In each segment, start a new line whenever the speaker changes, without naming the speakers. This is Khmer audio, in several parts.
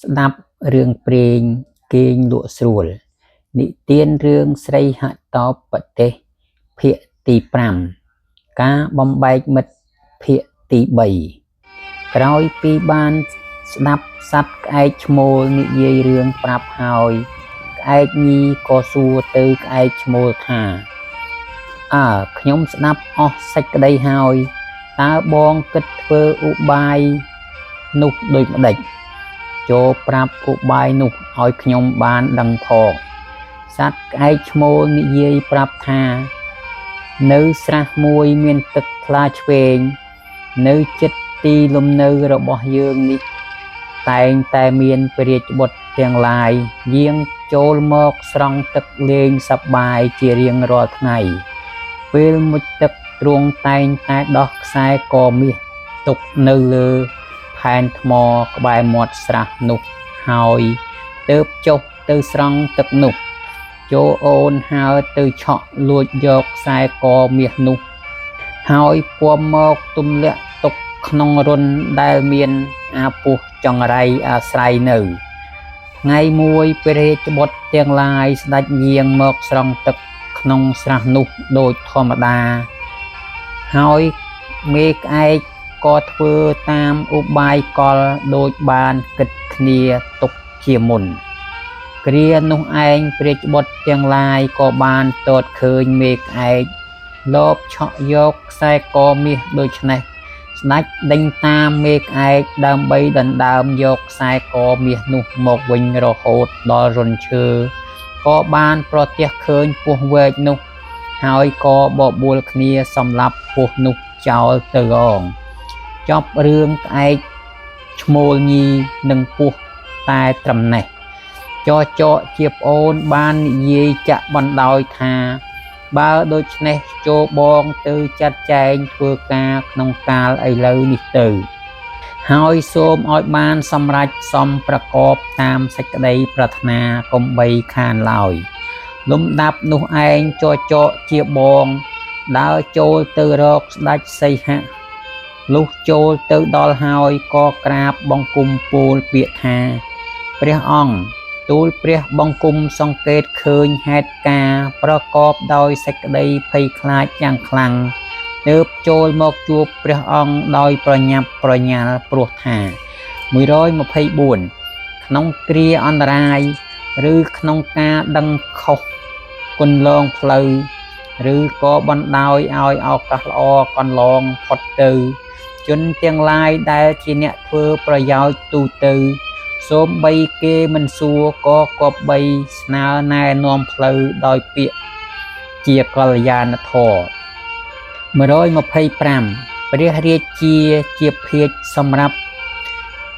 ស្ដាប់រឿងព្រេងគេងលក់ស្រួលនិទានរឿងស្រីហតោបទេសភាគទី5ការបំបែកមិត្តភាគទី3ក្រោយពីបានស្ដាប់សត្វក្អែកឈ្មោលនិយាយរឿងប្រាប់ហើយក្អែកញីក៏សួរទៅក្អែកឈ្មោលថាខ្ញុំស្ដាប់អស់សេចក្តីហើយតើបងគិតធ្វើឧបាយនោះដូចម្ដេចចូលប្រាប់ឧបាយនោះឲ្យខ្ញុំបានដឹងផងសត្វក្អែកឈ្មោលនិយាយប្រាប់ថានៅស្រះមួយមានទឹកថ្លាឆ្វេងនៅជិតទីលំនៅរបស់យើងនេះតែងតែមានព្រះរាជបុត្រទាំងឡាយយាងចូលមកស្រង់ទឹកលេងសប្បាយជារៀងរាល់ថ្ងៃពេលមុជទឹកទ្រង់តែងតែដោះខ្សែកមាសទុកនៅលើផែនថ្មក្បែរមាត់ស្រះនោះហើយទើបចុះទៅស្រង់ទឹកនោះចូលអូនហើរទៅឆក់លួចយកខ្សែកមាសនោះហើយពួមមកទម្លាក់ទុកក្នុងរុនដែលមានអាពស់ចង្រៃអាស្រ័យនៅថ្ងៃមួយព្រះរាជបុត្រទាំងឡាយស្ដេចយាងមកស្រង់ទឹកក្នុងស្រះនោះដូចធម្មតាហើយមេក្អែកក៏ធ្វើតាមឧបាយកលដូចបានគិតគ្នាទុកជាមុនគ្រានោះឯងព្រះរាជបុត្រទាំងឡាយក៏បានទតឃើញមេក្អែកលបឆក់យកខ្សែកមាសដូច្នេះស្ដេចដេញតាមមេក្អែកដើម្បីដណ្ដើមយកខ្សែកមាសនោះមកវិញរហូតដល់រុនឈើក៏បានប្រទះឃើញពស់វែកនោះហើយក៏បបួលគ្នាសម្លាប់ពស់នោះចោលទៅរងចប់រឿងក្អែកឈ្មោលញីនិងពស់តែត្រឹមនេះចជាប្អូនបាននិយាយចាក់បណ្ដោយថាបើដូច្នេះចូលបងទៅចាត់ចែងធ្វើការក្នុងកាលឥឡូវនេះទៅហើយសូមឲ្យបានសម្រេចសមប្រកបតាមសេចក្តីប្រាថ្នាកុំបីខានឡើយលំដាប់នោះឯងជាបងដើរចូលទៅរកស្ដេចសីហៈលុះចូលទៅដល់ហើយក៏ក្រាបបង្គំពោលពាក្យថាព្រះអង្គទូលព្រះបង្គំសង្កេតឃើញហេតុការណ៍ប្រកបដោយសេចក្តីភ័យខ្លាចយ៉ាងខ្លាំងទើបចូលមកជួបព្រះអង្គដោយប្រញាប់ប្រញាល់ព្រោះថា124ក្នុងគ្រាអន្តរាយឬក្នុងការដឹងខុសគន្លងផ្លូវឬក៏បណ្ដោយឲ្យឱកាសល្អកន្លងផុតទៅជនទាំងឡាយដែលជាអ្នកធ្វើប្រយោជន៍ទូទៅសូម្បីគេមិនសួរក៏គប្បីស្នើណែនាំផ្លូវដោយពាក្យជាកល្យាណធម៌125ព្រះរាជាភាជសម្រាប់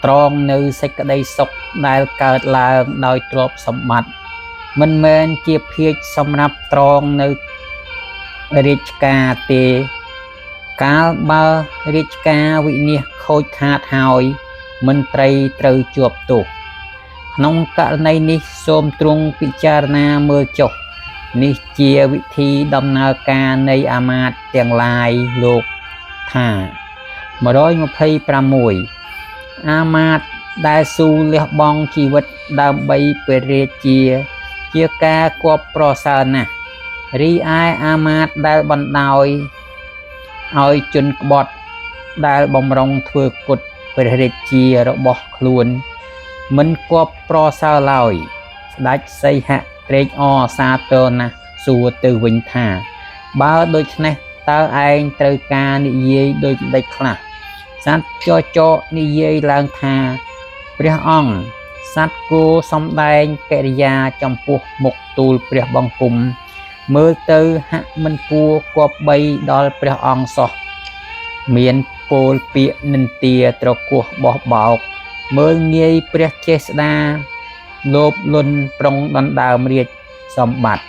ត្រង់នៅសេចក្តីសុខដែលកើតឡើងដោយទ្រព្យសម្បត្តិមិនមែនជាភាជសម្រាប់ត្រង់នៅរាជការទេកាលបើរាជការវិនិច្ឆ័យខូចខាតហើយមន្ត្រីត្រូវជាប់ទោសក្នុងករណីនេះសូមទ្រង់ពិចារណាមើលចុះនេះជាវិធីដំណើរការនៃអាមាត្យទាំងឡាយលោកថា126អាមាត្យដែលស៊ូលះបង់ជីវិតដើម្បីព្រះរាជាការគប្ប្រសើរណាស់រីឯអាមាត្យដែលបណ្ដោយឲ្យជនក្បត់ដែលបំរុងធ្វើគុតព្រះរាជារបស់ខ្លួនមិនគប្ប្រសើរឡើយស្ដេចសីហៈត្រេកអរសាទរណាស់សួរទៅវិញថាបើដូច្នេះតើឯងត្រូវការនិយាយដូចម្ដេចខ្លះសត្វនិយាយឡើងថាព្រះអង្គសត្វគោសំដែងកិរិយាចំពោះមុខទូលព្រះបង្គំមើលទៅហាក់មិនគួរគប្បីដល់ព្រះអង្គសោះមានពោលពាក្យនិន្ទាត្រគោះបោះបោកមើលងាយព្រះចេស្តាលោភលន់ប្រុងដណ្ដើមរាជសម្បត្តិ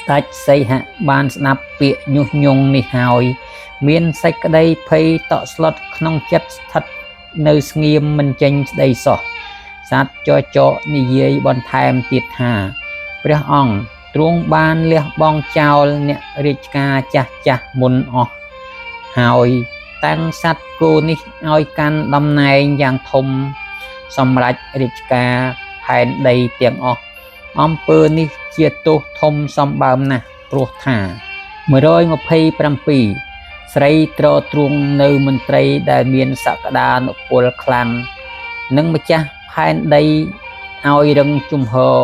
ស្ដេចសីហៈបានស្ដាប់ពាក្យញុះញង់នេះហើយមានសេចក្តីភ័យតក់ស្លុតក្នុងចិត្តស្ថិតនៅស្ងៀមមិនចេញស្ដីសោះសត្វនិយាយបន្ថែមទៀតថាព្រះអង្គទ្រង់បានលះបង់ចោលអ្នករាជការចាស់មុនអស់ហើយតាំងសត្វគោនេះឲ្យកាន់តំណែងយ៉ាងធំ សម្រាប់រាជការផែនដីទាំងអស់អំពើនេះជាទោសធំសម្បើមណាស់ព្រោះថា127ស្រីត្រទ្រង់នៅមន្ត្រីដែលមានសក្តានុពលខ្លាំងនិងម្ចាស់ផែនដីឲ្យរឹងជំហរ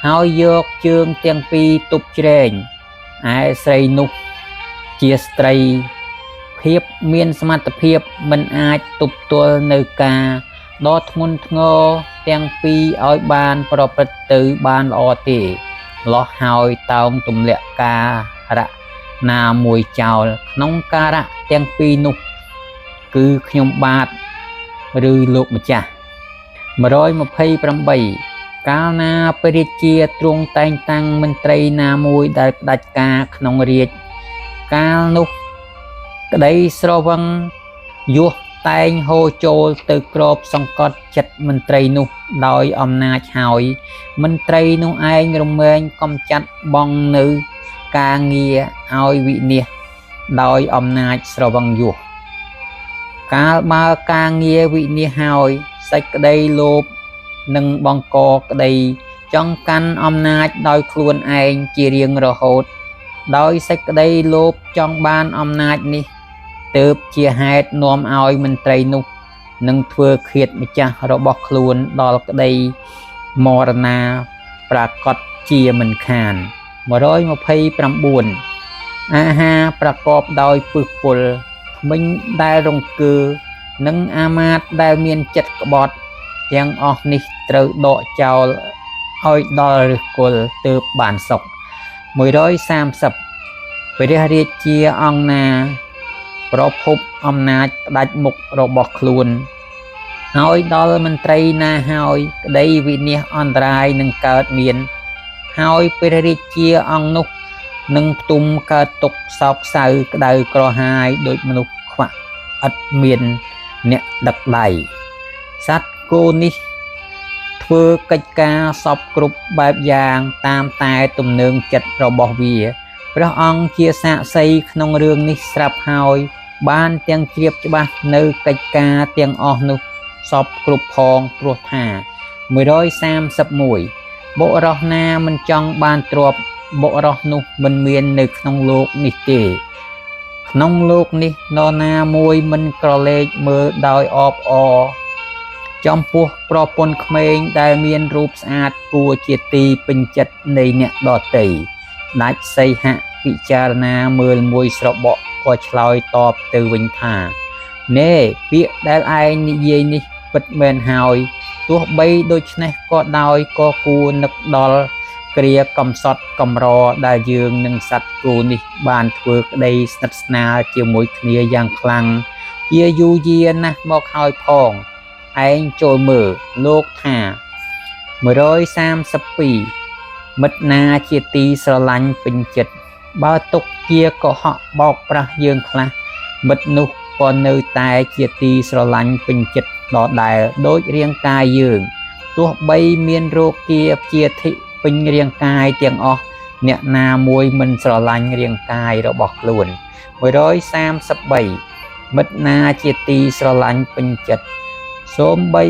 ហើយយកជើងទាំងពីរទប់ជ្រែងឯស្រីនោះជាស្ត្រីភាពមានសមត្ថភាពមិនអាចទប់ទល់នៅការដ៏ធ្ងន់ធ្ងរទាំងពីរឲ្យបានប្រព្រឹត្តទៅបានល្អទេលោះហើយតោងទម្លាក់ការៈណាមួយចោលក្នុងការៈទាំងពីរនោះគឺខ្ញុំបាទឬលោកម្ចាស់128កាលណាព្រះរាជាទ្រង់តែងតាំងមន្ត្រីណាមួយដែលផ្ដាច់ការក្នុងរាជកាលនោះក្តីស្រវឹងយោះតែងហូរចូលទៅក្របសង្កត់ចិត្តមន្ត្រីនោះដោយអំណាចហើយមន្ត្រីនោះឯងរមែងកំចាត់បងនៅការងារឲ្យវិនិច្ឆ័យដោយអំណាចស្រវឹងយោះកាលបើការងារវិនិច្ឆ័យហើយសេចក្តីលោភនិងបង្កក្តីចង់កាន់អំណាចដោយខ្លួនឯងជារៀងរហូតដោយសេចក្តីលោភចង់បានអំណាចនេះទើបជាហេតុនាំឲ្យមន្ត្រីនោះនឹងធ្វើឃាតម្ចាស់របស់ខ្លួនដល់ក្តីមរណាប្រកបជាមិនខាន129អាហារប្រកបដោយពឹសពុលធ្មេញដែលរង្គើនិងអាមាត្យដែលមានចិត្តក្បត់ទាំងអស់នេះត្រូវដកចោលឲ្យដល់ឫសគល់ទើបបានសុខ130ព្រះរាជាអង្គណាប្រភពអំណាចផ្ដាច់មុខរបស់ខ្លួនហើយដល់មន្ត្រីណាហើយក្តីវិនិច្ឆ័យអន្តរាយនឹងកើតមានហើយព្រះរាជាអង្គនោះនឹងផ្ទុំកើតទុក្ខសោកសៅក្តៅក្រហាយដោយមនុស្សខ្វាក់ឥតមានអ្នកដឹកដៃសត្វគោនេះធ្វើកិច្ចការសពគ្រប់បែបយ៉ាងតាមតែទំនើងចិត្តរបស់វាព្រះអង្គជាសាក្សីក្នុងរឿងនេះស្រាប់ហើយបានទាំងជ្រាបច្បាស់នៅកិច្ចការទាំងអស់នោះសពគ្រប់ផងព្រោះថា131បុរសណាមិនចង់បានទ្រព្យបុរសនោះមិនមាននៅក្នុងលោកនេះទេក្នុងលោកនេះនរណាមួយមិនក្រឡេកមើលដោយអបអរចំពោះប្រពន្ធក្មេងដែលមានរូបស្អាតគួរជាទីពេញចិត្តនៃអ្នកដទៃដាច់សីហៈពិចារណាមើលមួយស្របក់ក៏ឆ្លើយតបទៅវិញថាណែពាក្យដែលឯងនិយាយនេះពិតមែនហើយទោះបីដូច្នេះក៏ដោយក៏គួរនឹកដល់គ្រាកំសត់កំរដែលយើងនិងសត្វគោនេះបានធ្វើក្តីស្និទ្ធស្នាលជាមួយគ្នាយ៉ាងខ្លាំងជាយូរយារណាស់មកហើយផងឯងចូលមើលលោកថា132មិត្តណាជាទីស្រឡាញ់ពេញចិត្តបើទុកជាកុហកបោកប្រាស់យើងខ្លះមិត្តនោះក៏នៅតែជាទីស្រឡាញ់ពេញចិត្តដដែលដូចរាងកាយយើងទោះបីមានរោគាព្យាធិពេញរាងកាយទាំងអស់អ្នកណាមួយមិនស្រឡាញ់រាងកាយរបស់ខ្លួន133មិត្តណាជាទីស្រឡាញ់ពេញចិត្តសូម្បី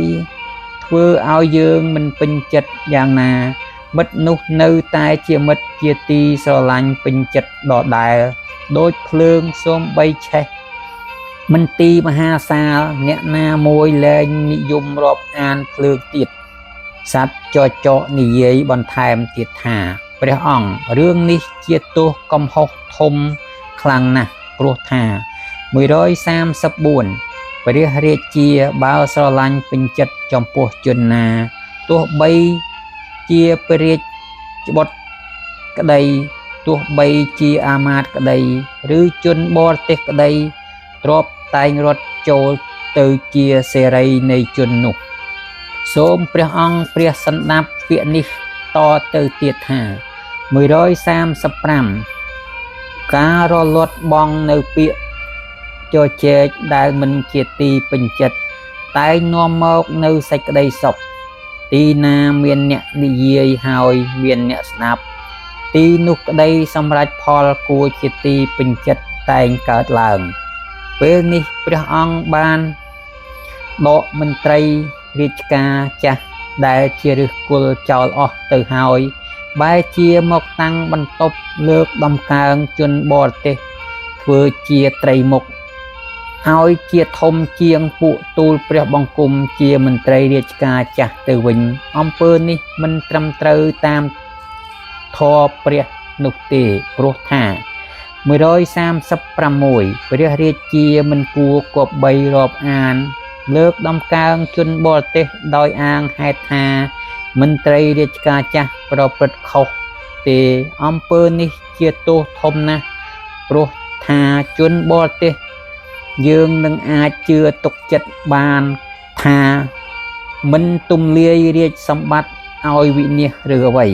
ធ្វើឲ្យយើងមិនពេញចិត្តយ៉ាងណាមិត្តនោះនៅតែជាមិត្តជាទីស្រឡាញ់ពេញចិត្តដដែលដូចភ្លើងសូម្បីឆេះមិនទីមហាសាលអ្នកណាមួយលែងនិយមរាប់អានភ្លើងទៀតសត្វចកនិយាយបន្ថែមទៀតថាព្រះអង្គរឿងនេះជាទោសកំហុសធំខ្លាំងណាស់ព្រោះថា134ព្រះរាជាបើស្រឡាញ់ពេញចិត្តចំពោះជនណាទោះបីជាព្រះរាជបុត្រក្តីទោះបីជាអាមាត្យក្តីឬជនបរទេសក្តីទ្រព្យតែងរត់ចូលទៅជាសេរីនៃជននោះសូមព្រះអង្គព្រះសន្តាប់ពាក្យនេះតទៅទៀតថា135ការរលត់បងនៅពាក្យជជែកដែលមិនជាទីពេញចិត្តតែងនាំមកនៅសេចក្តីសុខទីណាមានអ្នកនិយាយហើយមានអ្នកស្ដាប់ទីនោះក្តីសម្រេចផលគួរជាទីពេញចិត្តតែងកើតឡើងពេលនេះព្រះអង្គបានដកមន្ត្រី រាជការចាស់ដែលជាឫសគល់ចោលអស់ទៅហើយបែរជាមកតាំងបន្ទប់លើកដំកើងជនបរទេសធ្វើជាត្រីមុខឲ្យជាធំជាងពួកទូលព្រះបង្គំជាមន្ត្រីរាជការចាស់ទៅវិញអំពើនេះមិនត្រឹមត្រូវតាមធម៌ព្រះនោះទេព្រោះថា136ព្រះរាជាមិនគួរគប្បីរាប់អានលើកដំកើងជនបរទេសដោយអាងហេតុថាមន្ត្រីរាជការចាស់ប្រព្រឹត្តខុសទេអំពើនេះជាទោសធំណាស់ព្រោះថាជនបរទេសយើងនឹងអាចជឿទុកចិត្តបានថាមិនទំលាយរាជសម្បត្តិឲ្យវិនាសឬអ្វី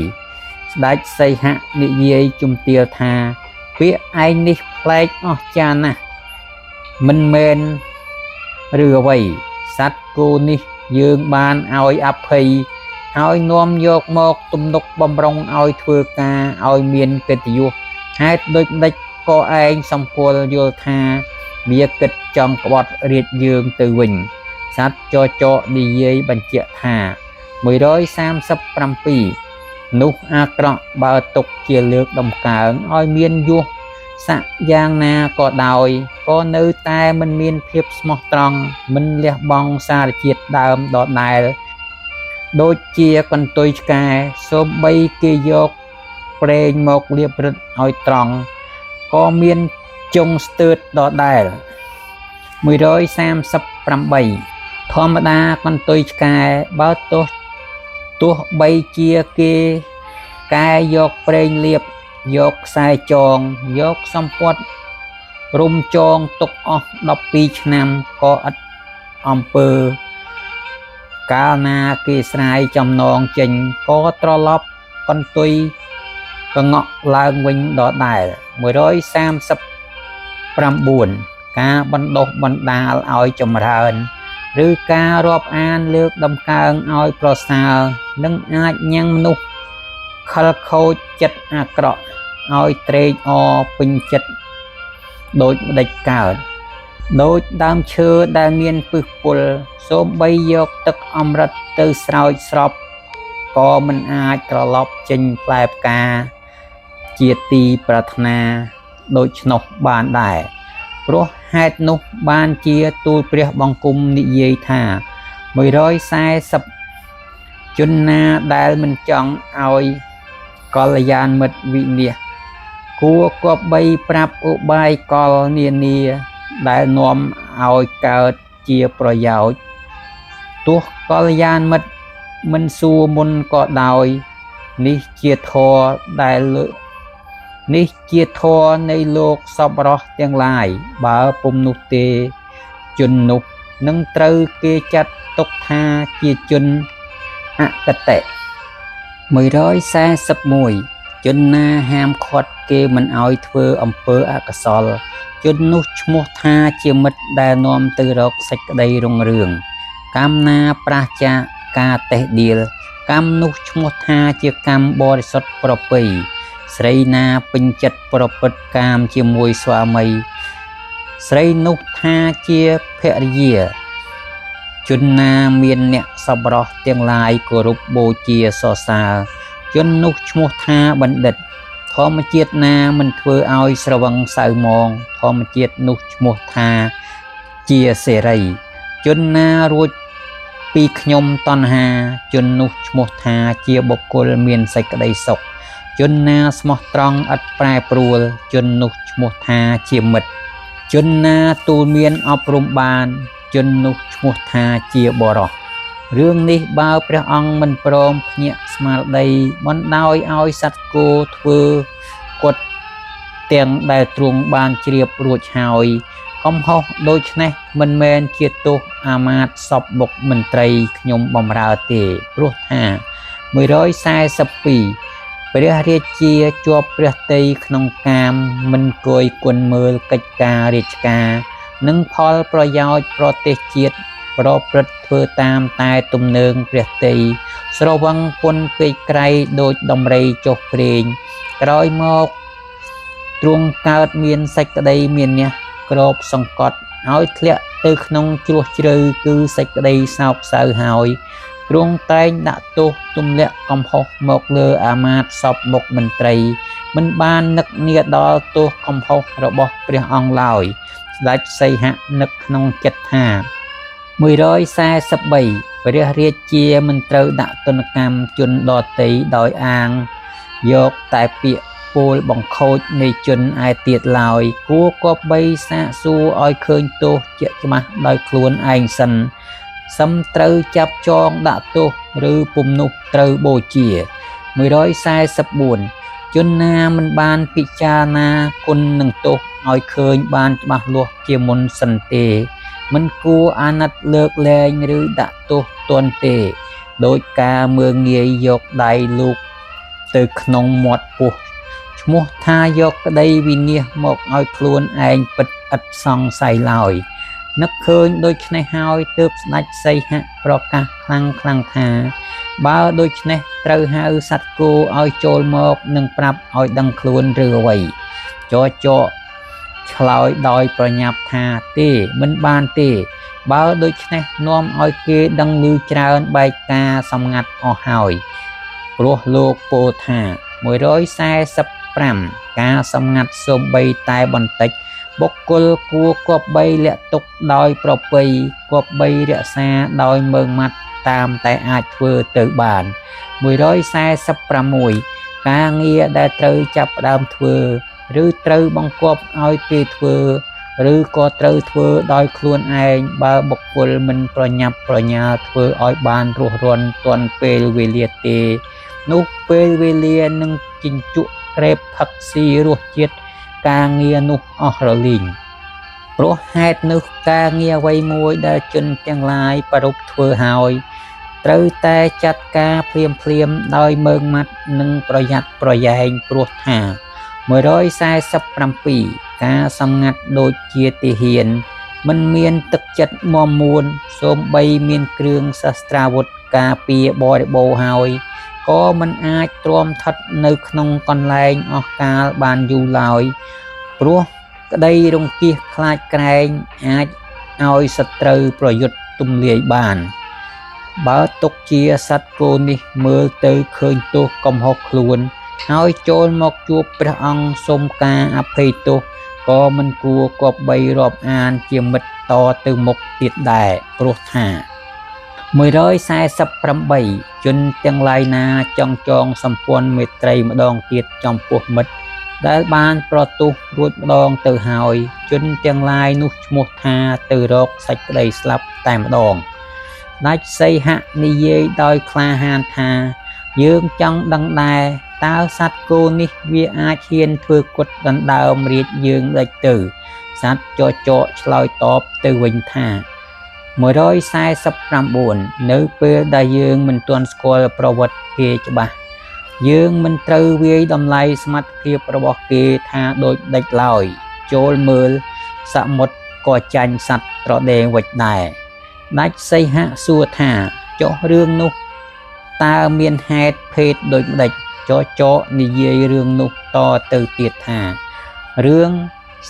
ស្ដេចសីហៈនិយាយជំទាវថាពាក្យឯងនេះប្លែកអស្ចារ្យណាស់មិនមែនឬអ្វីសត្វគោនេះយើងបានឲ្យអភ័យហើយនាំយកមកទំនុកបំរុងឲ្យធ្វើការឲ្យមានកិត្តិយសហេតុដូចម្ដេចក៏ឯងសម្គាល់យល់ថាវាគិតចង់ក្បត់រាជយើងទៅវិញសត្វចចកនិយាយបញ្ជាក់ថា137នោះអាក្រក់បើទុកជាលើកដំកើងឲ្យមានយុះស័កយ៉ាងណាក៏ដោយក៏នៅតែមិនមានភាពស្មោះត្រង់មិនលះបង់សារជាតិដើមដដែលដូចជាកន្ទុយឆ្កែសូម្បីគេយកប្រេងមកលាបរឹតឲ្យត្រង់ក៏មានចុងស្ទើតដដែល138ធម្មតាកន្ទុយឆ្កែបើទោះបីជាគេកែយកប្រេងលាបយកខ្សែចងយកសម្ពត់រុំចងទុកអស់12ឆ្នាំក៏ឥតអំពើកាលណាគេស្រាយចំណងចេញក៏ត្រឡប់កន្ទុយកងក់ឡើងវិញដដែល139ការបណ្ដុះបណ្ដាលឲ្យចម្រើនឬការរាប់អានលើកដំកើងឲ្យប្រសើរនឹងអាចញ៉ាំងមនុស្សខលខូចចិត្តអាក្រក់ឲ្យត្រេកអរពេញចិត្តដូចម្ដេចកើតដូចដើមឈើដែលមានពឹសពុលសូម្បីយកទឹកអម្រឹតទៅស្រោចស្រពក៏មិនអាចត្រឡប់ចេញផ្លែផ្កាជាទីប្រាថ្នាដូច្នោះបានដែរព្រោះហេតុនោះបានជាទូលព្រះបង្គំនិយាយថា140ជនណាដែលមិនចង់ឲ្យកល្យាណមិត្តវិនាសគួរគប្បីប្រាប់ឧបាយកលនានាដែលនាំឲ្យកើតជាប្រយោជន៍ទោះកល្យាណមិត្តមិនសួរមុនក៏ដោយនេះជាធម៌នៃលោកសប្បុរសទាំងឡាយបើពុំនោះទេជននោះនឹងត្រូវគេចាត់ទុកថាជាជនអកតេ141ជនណាហាមឃាត់គេមិនឲ្យធ្វើអំពើអកុសលជននោះឈ្មោះថាជាមិត្តដែលនាំទៅរកសេចក្តីរុងរឿងកម្មណាប្រាសចាកការតេះដៀលកម្មនោះឈ្មោះថាជាកម្មបរិសុទ្ធប្រពៃស្រីណាពេញចិត្តប្រព្រឹត្តកាមជាមួយស្វាមីស្រីនោះថាជាភរិយាជនណាមានអ្នកសប្បុរសទាំងឡាយគោរពបូជាសរសើរជននោះឈ្មោះថាបណ្ឌិតធម្មជាតិណាមិនធ្វើឲ្យស្រវឹងសៅមងធម្មជាតិនោះឈ្មោះថាជាសេរីជនណារួចពីខ្ញុំតណ្ហាជននោះឈ្មោះថាជាបុគ្គលមានសេចក្តីសុខជនណាស្មោះត្រង់ឥតប្រែប្រួលជននោះឈ្មោះថាជាមិត្តជនណាទូលមានអប់រំបានជននោះឈ្មោះថាជាបរិសុទ្ធរឿងនេះបើព្រះអង្គមិនព្រមភ្ញាក់ស្មារតីបណ្ដោយឲ្យសត្វគោធ្វើគុតទាំងដែលទ្រង់បានជ្រាបរួចហើយកំហុសដូច្នេះមិនមែនជាទោសអាមាត្យសពបុកមន្ត្រីខ្ញុំបំរើទេព្រោះថា142ព្រះរាជាជាប់ព្រះទ័យក្នុងកាមមិនគយគុណមើលកិច្ចការរាជការនិងផលប្រយោជន៍ប្រទេសជាតិប្រព្រឹត្តធ្វើតាមតែទំនើងព្រះទ័យស្រវឹងពុនពេកក្រៃដូចដំរីចុះព្រេងក្រោយមកទ្រង់កើតមានសេចក្តីមានះក្របសង្កត់ឲ្យធ្លាក់ từក្នុងជ្រោះជ្រៅគឺសេចក្តីសោកសៅហើយទ្រង់តែងដាក់ទោសទម្លាក់កំហុសមកលើអាមាត្យសពមុខមន្ត្រីមិនបាននឹកនាដល់ទោសកំហុសរបស់ព្រះអង្គឡើយស្ដេចសីហៈនឹកក្នុងចិត្តថា143ព្រះរាជាមិនត្រូវដាក់ទណ្ឌកម្មជនដទៃដោយអាងយកតែពាក្យពោលបង្ខូចនៃជនឯទៀតឡើយគួរគប្បីសាកសួរឲ្យឃើញទោសជាក់ច្បាស់ដោយខ្លួនឯងសិនសឹមត្រូវចាប់ចងដាក់ទោសឬពុំនោះត្រូវបូជា144ជនណាមិនបានពិចារណាគុណនឹងទោសឲ្យឃើញបានច្បាស់លាស់ជាមុនសិនទេមិនគួរអាណិតលើកលែងឬដាក់ទោសទណ្ឌទេដោយការមើងងាយយកដៃលូកទៅក្នុងមាត់ពោះឈ្មោះថាយកក្តីវិនាសមកឲ្យខ្លួនឯងពិតឥតសង្ស័យឡើយនឹកឃើញដូច្នេះហើយទើបស្ដេចសីហៈប្រកាសខ្លាំងថាបើដូច្នេះត្រូវហៅសត្វគោឲ្យចូលមកនិងប្រាប់ឲ្យដឹងខ្លួនឬអ្វីចកឆ្លើយដោយប្រញាប់ថាទេមិនបានទេបើដូច្នេះនាំឲ្យគេដឹងឮច្រើនបែកការសម្ងាត់អស់ហើយព្រោះលោកពោលថា145ការសម្ងាត់សូម្បីតែបន្តិចបុគ្គលគួរគប្បីលាក់ទុកដោយប្រពៃគប្បីរក្សាដោយមើងម៉ាត់តាមតែអាចធ្វើទៅបាន146ការងារដែលត្រូវចាប់ផ្ដើមធ្វើឬត្រូវបង្គាប់ឲ្យគេធ្វើឬក៏ត្រូវធ្វើដោយខ្លួនឯងបើបុគ្គលមិនប្រញាប់ប្រញាល់ធ្វើឲ្យបានរស់រានទាន់ពេលវេលាទេនោះពេលវេលានឹងជញ្ជក់ក្រេបផឹកស៊ីរសជាតិការងារនោះអស់រលីងព្រោះហេតុនោះការងារអ្វីមួយដែលជនទាំងឡាយប្រពធ្វើហើយត្រូវតែចាត់ការភ្លាមដោយមើងម៉ាត់និងប្រយ័ត្នប្រយែងព្រោះថា147ការសម្ងាត់ដូចជាទាហានមិនមានទឹកចិត្តមាំមួនសូម្បីមានគ្រឿងសស្ត្រាវុធការពារបរិបូរហើយក៏មិនអាចទ្រាំថិតនៅក្នុងកន្លែងអស់កាលបានយូរឡើយព្រោះក្តីរង្គៀសខ្លាចក្រែងអាចឲ្យសត្រូវប្រយុទ្ធទម្លាយបានបើទុកជាសត្វគោនេះមើលទៅឃើញទោសកំហុសខ្លួនហើយចូលមកជួបព្រះអង្គសូមការអភ័យទោសក៏មិនគួរគប្បីរាប់អានជាមិត្តតទៅមុខទៀតដែរព្រោះថា148ជនទាំងឡាយណាចង់ចងសម្ព័ន្ធមេត្រីម្ដងទៀតចំពោះមិត្តដែលបានប្រទោសរួចម្ដងទៅហើយជនទាំងឡាយនោះឈ្មោះថាទៅរកសេចក្តីស្លាប់តែម្ដងដាច់សីហៈនិយាយដោយក្លាហានថាយើងចង់ដឹងដែរតើសត្វគោនេះវាអាចហ៊ានធ្វើគុតដណ្ដើមរាជយើងដេចទៅសត្វចកឆ្លើយតបទៅវិញថា149នៅពេលដែលយើងមិនទាន់ស្គាល់ប្រវត្តិគេច្បាស់យើងមិនត្រូវវាយតម្លៃសមត្ថភាពរបស់គេថាដូចដេចឡើយចូលមើលសមុទ្រក៏ចាញ់សត្វត្រដេងវិចដែរដាច់សីហៈសួរថាចុះរឿងនោះតើមានហេតុភេទដូចម្ដេចចកនិយាយរឿងនោះតទៅទៀតថារឿង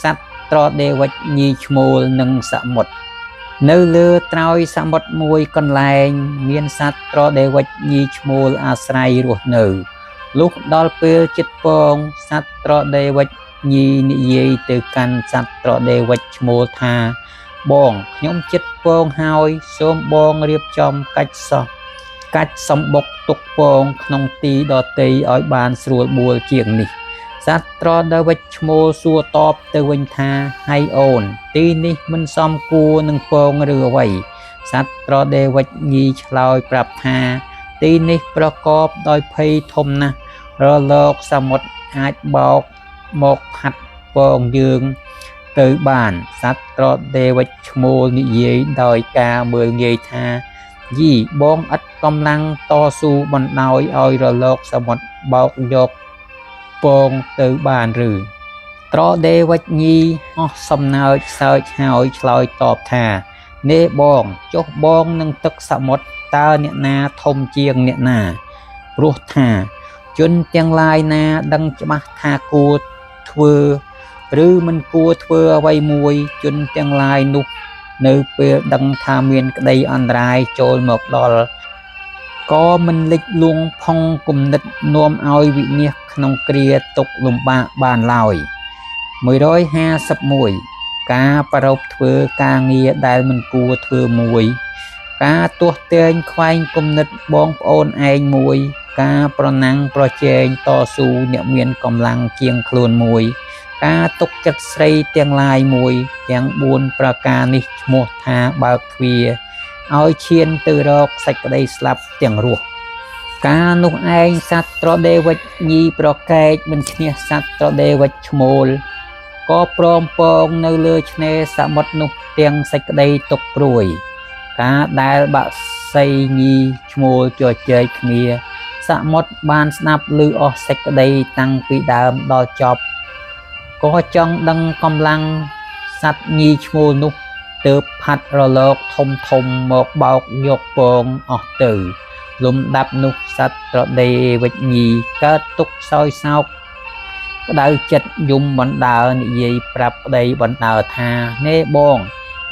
សត្វត្រដេវិចញីឈ្មោលនិងសមុទ្រនៅលើត្រើយសមុទ្រមួយកន្លែងមានសត្វត្រដេវិចញីឈ្មោលអាស្រ័យរស់នៅលុះដល់ពេលជិតពងសត្វត្រដេវិចញីនិយាយទៅកាន់សត្វត្រដេវិចឈ្មោលថាបងខ្ញុំជិតពងហើយសូមបងរៀបចំកាច់សម្បុកទុកពងក្នុងទីដតីឲ្យបានស្រួលបួលជាងនេះសត្វត្រដេវិចឈ្មោលសួរតបទៅវិញថាហើយអូនទីនេះមិនសមគួរនឹងពងឬអ្វីសត្វត្រដេវិចញីឆ្លើយប្រាប់ថាទីនេះប្រកបដោយភ័យធំណាស់រលកសមុទ្រអាចបោកមកផាត់ពងយើងទៅបានសត្វត្រដេវិចឈ្មោលនិយាយដោយការមើលងាយថាយីបងឥតកម្លាំងតស៊ូបណ្ដោយឲ្យរលកសមុទ្របោកយកពងទៅបានឬត្រដេវិចញីអស់សំណើចសើចហើយឆ្លើយតបថានេបងចុះបងនឹងទឹកសមុទ្រតើអ្នកណាធំជាងអ្នកណាព្រោះថាជនទាំងឡាយណាដឹងច្បាស់ថាគួរធ្វើឬមិនគួរធ្វើអ្វីមួយជនទាំងឡាយនោះ នៅពេលដឹងថាមានក្តីអន្តរាយចូលមកដល់ក៏មិនលិចលង់ផុងគំនិតនាំឲ្យវិនាសក្នុងគ្រាទុក្ខលំបាកបានឡើយ 151 ការប្ររពធ្វើការងារដែលមិនគួរធ្វើមួយ ការទាស់ទែងខ្វែងគំនិតបងប្អូនឯងមួយ ការប្រណាំងប្រជែងតស៊ូអ្នកមានកម្លាំងជាងខ្លួនមួយ ការទុកចិត្តស្រីទាំងឡាយមួយទាំង4ប្រការនេះឈ្មោះថាបើកទ្វារឲ្យឈានទៅរកសេចក្តីស្លាប់ទាំងរស់ ការនោះឯងសត្វត្រដេវិចញីប្រកែកមិនឈ្នះសត្វត្រដេវិចឈ្មោលក៏ព្រមពងនៅលើឆ្នេរសមុទ្រនោះទាំងសេចក្តីទុក្ខព្រួយ ការដែលបក្សីញីឈ្មោលជជែកគ្នាសមុទ្របានស្ដាប់ឮអស់សេចក្តីតាំងពីដើមដល់ចប់ក៏ចង់ដឹងកម្លាំងសត្វញីឈ្មោលនោះទើបផាត់រលកធំមកបោកយកពងអស់ទៅ លំដាប់នោះសត្វត្រដេវិចញីកើតទុក្ខសោយសោកក្តៅចិត្តយំបណ្ដើរនិយាយប្រាប់ប្តីបណ្ដើរថាណែបង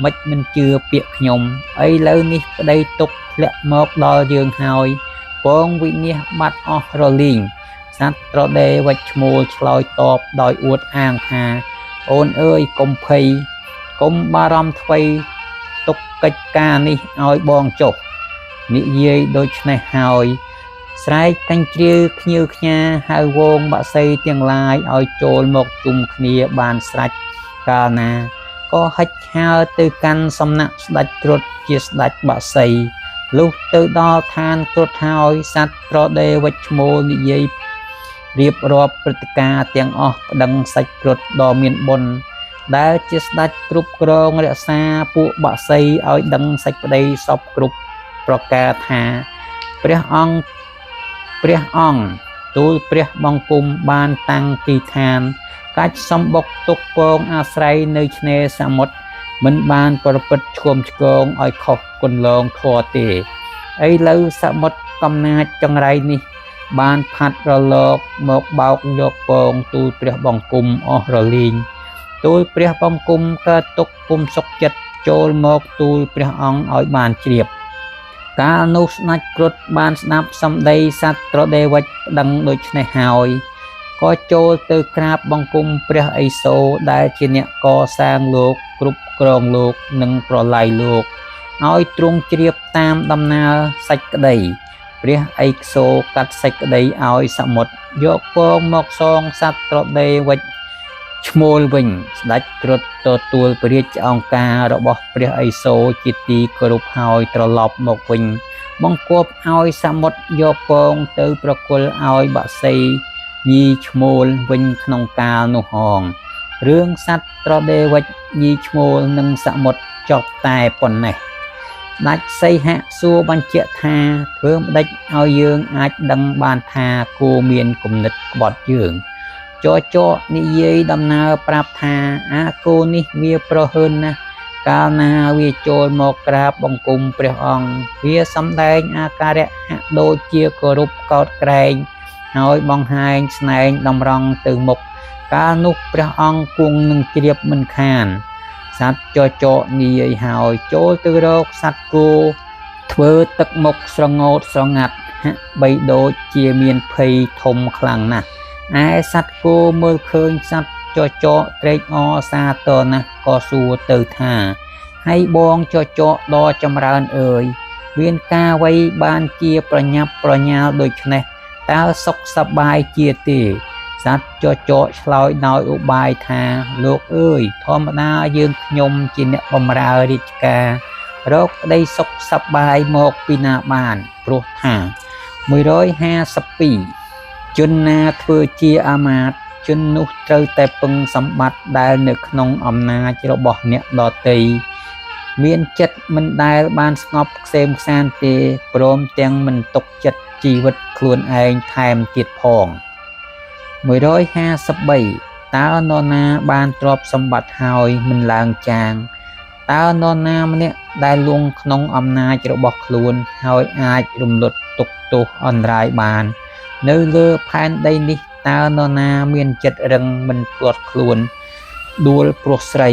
មិនមិនជឿពាក្យខ្ញុំឥឡូវនេះក្តីទុក្ខធ្លាក់មកដល់យើងហើយពងវិនាសបាត់អស់រលីងសត្វត្រដេវិចឈ្មោលឆ្លើយតបដោយអួតអាងថាអូនអើយកុំភ័យកុំបារម្ភថ្មីទុកកិច្ចការនេះឲ្យបងចុះ និយាយដូច្នេះហើយស្រែកកាញ់ជ្រាវខ្ញៀវខ្ញាហៅវងបក្សីទាំងឡាយឲ្យចូលមកជុំគ្នាបានស្រេចកាលណាក៏ហិចហើរទៅកាន់សំណាក់ស្ដេចគ្រុឌជាស្ដេចបក្សីលុះទៅដល់ឋានគ្រុឌហើយសត្វត្រដេវិចឈ្មោលនិយាយរៀបរាប់ព្រឹត្តិការណ៍ទាំងអស់ប្តឹងសេចគ្រុឌដ៏មានបុណ្យដែលជាស្ដេចគ្រប់គ្រងរក្សាពួកបក្សីឲ្យដឹងសេចក្តីសពគ្រប់ប្រការថាព្រះអង្គទូលព្រះបង្គំបានតាំងទីឋានកាច់សំបុកទុកពងអាស្រ័យនៅឆ្នេរសមុទ្រមិនបានប្រព្រឹត្តឈាមឆ្គងឲ្យខុសគន្លងធម៌ទេឥឡូវសមុទ្រកំណាចចង្រៃនេះបានផាត់រលកមកបោកយកពងទូលព្រះបង្គំអស់រលីងទូលព្រះបង្គំកើតទុក្ខពុំសុខចិត្តចូលមកទូលព្រះអង្គឲ្យបានជ្រាប កាលនោះស្ដេចគ្រុឌបានស្ដាប់សម្ដីសត្វត្រដេវិចប្តឹងដូច្នេះហើយក៏ចូលទៅក្រាបបង្គំព្រះឥសូរដែលជាអ្នកកសាងលោកគ្រប់គ្រងលោកនិងប្រល័យលោកឲ្យទ្រង់ជ្រាបតាមដំណើរសេចក្តីព្រះឥសូរកាត់សេចក្តីឲ្យសមុទ្រយកពងមកសងសត្វត្រដេវិចឈ្មោលវិញស្ដេចគ្រុឌទទួលព្រះរាជអង្គការរបស់ព្រះឥសូរជាទីគោរពហើយត្រឡប់មកវិញបង្គាប់ឲ្យសមុទ្រយកពងទៅប្រគល់ឲ្យបក្សីញីឈ្មោលវិញក្នុងកាលនោះហងរឿងសត្វត្រដេវិចញីឈ្មោលនិងសមុទ្រចប់តែប៉ុណ្ណេះស្ដេចសីហៈសួរបញ្ជាក់ថាធ្វើម្ដេចឲ្យយើងអាចដឹងបានថាគួរមានគំនិតក្បត់យើង ចចនិយាយដំណើរប្រាប់ថាអាគោនេះវាប្រហើនណាស់កាលណាវាចូលមកក្រាបបង្គំព្រះអង្គវាសម្ដែងអាការៈហាក់ដូចជាគោរពកោតក្រែងហើយបង្ហាញស្នែងតម្រង់ទៅមុខកាលនោះព្រះអង្គគង់នឹងជ្រាបមិនខានសត្វចចនិយាយហើយចូលទៅរកសត្វគោធ្វើទឹកមុខស្រងោតស្រងាត់ហាក់បីដូចជាមានភ័យធំខ្លាំងណាស់ ឯសត្វគោមើលឃើញសត្វចចកត្រេកអរសាទរណាស់ក៏សួរទៅថាហើយបងចចកដ៏ចម្រើនអើយមានការអ្វីបានជាប្រញាប់ប្រញាល់ដូចនេះតើសុខសប្បាយជាទេសត្វចចកឆ្លើយដោយឧបាយថាលោកអើយធម្មតាយើងខ្ញុំជាអ្នកបម្រើរាជការរកក្តីសុខសប្បាយមកពីណាបានព្រោះថា 152 ជនណាធ្វើជាអាមាត្យជននោះត្រូវតែពឹងសម្បត្តិដែលនៅក្នុងអំណាចរបស់អ្នកដទៃមានចិត្តមិនដែលបានស្ងប់ខ្សែមខ្សាន្តទេព្រមទាំងមិនទុកចិត្តជីវិតខ្លួនឯងថែមទៀតផង 153 តើនរណាបានទ្រព្យសម្បត្តិហើយមិនឡើងចាងតើនរណាម្នាក់ដែលលង់ក្នុងអំណាចរបស់ខ្លួនហើយអាចរំលត់ទុក្ខទោសអន្តរាយបាន នៅលើផែនដីនេះតើនរណាមានចិត្តរឹងមិនផ្លាត់ខ្លួនដួលព្រោះស្រី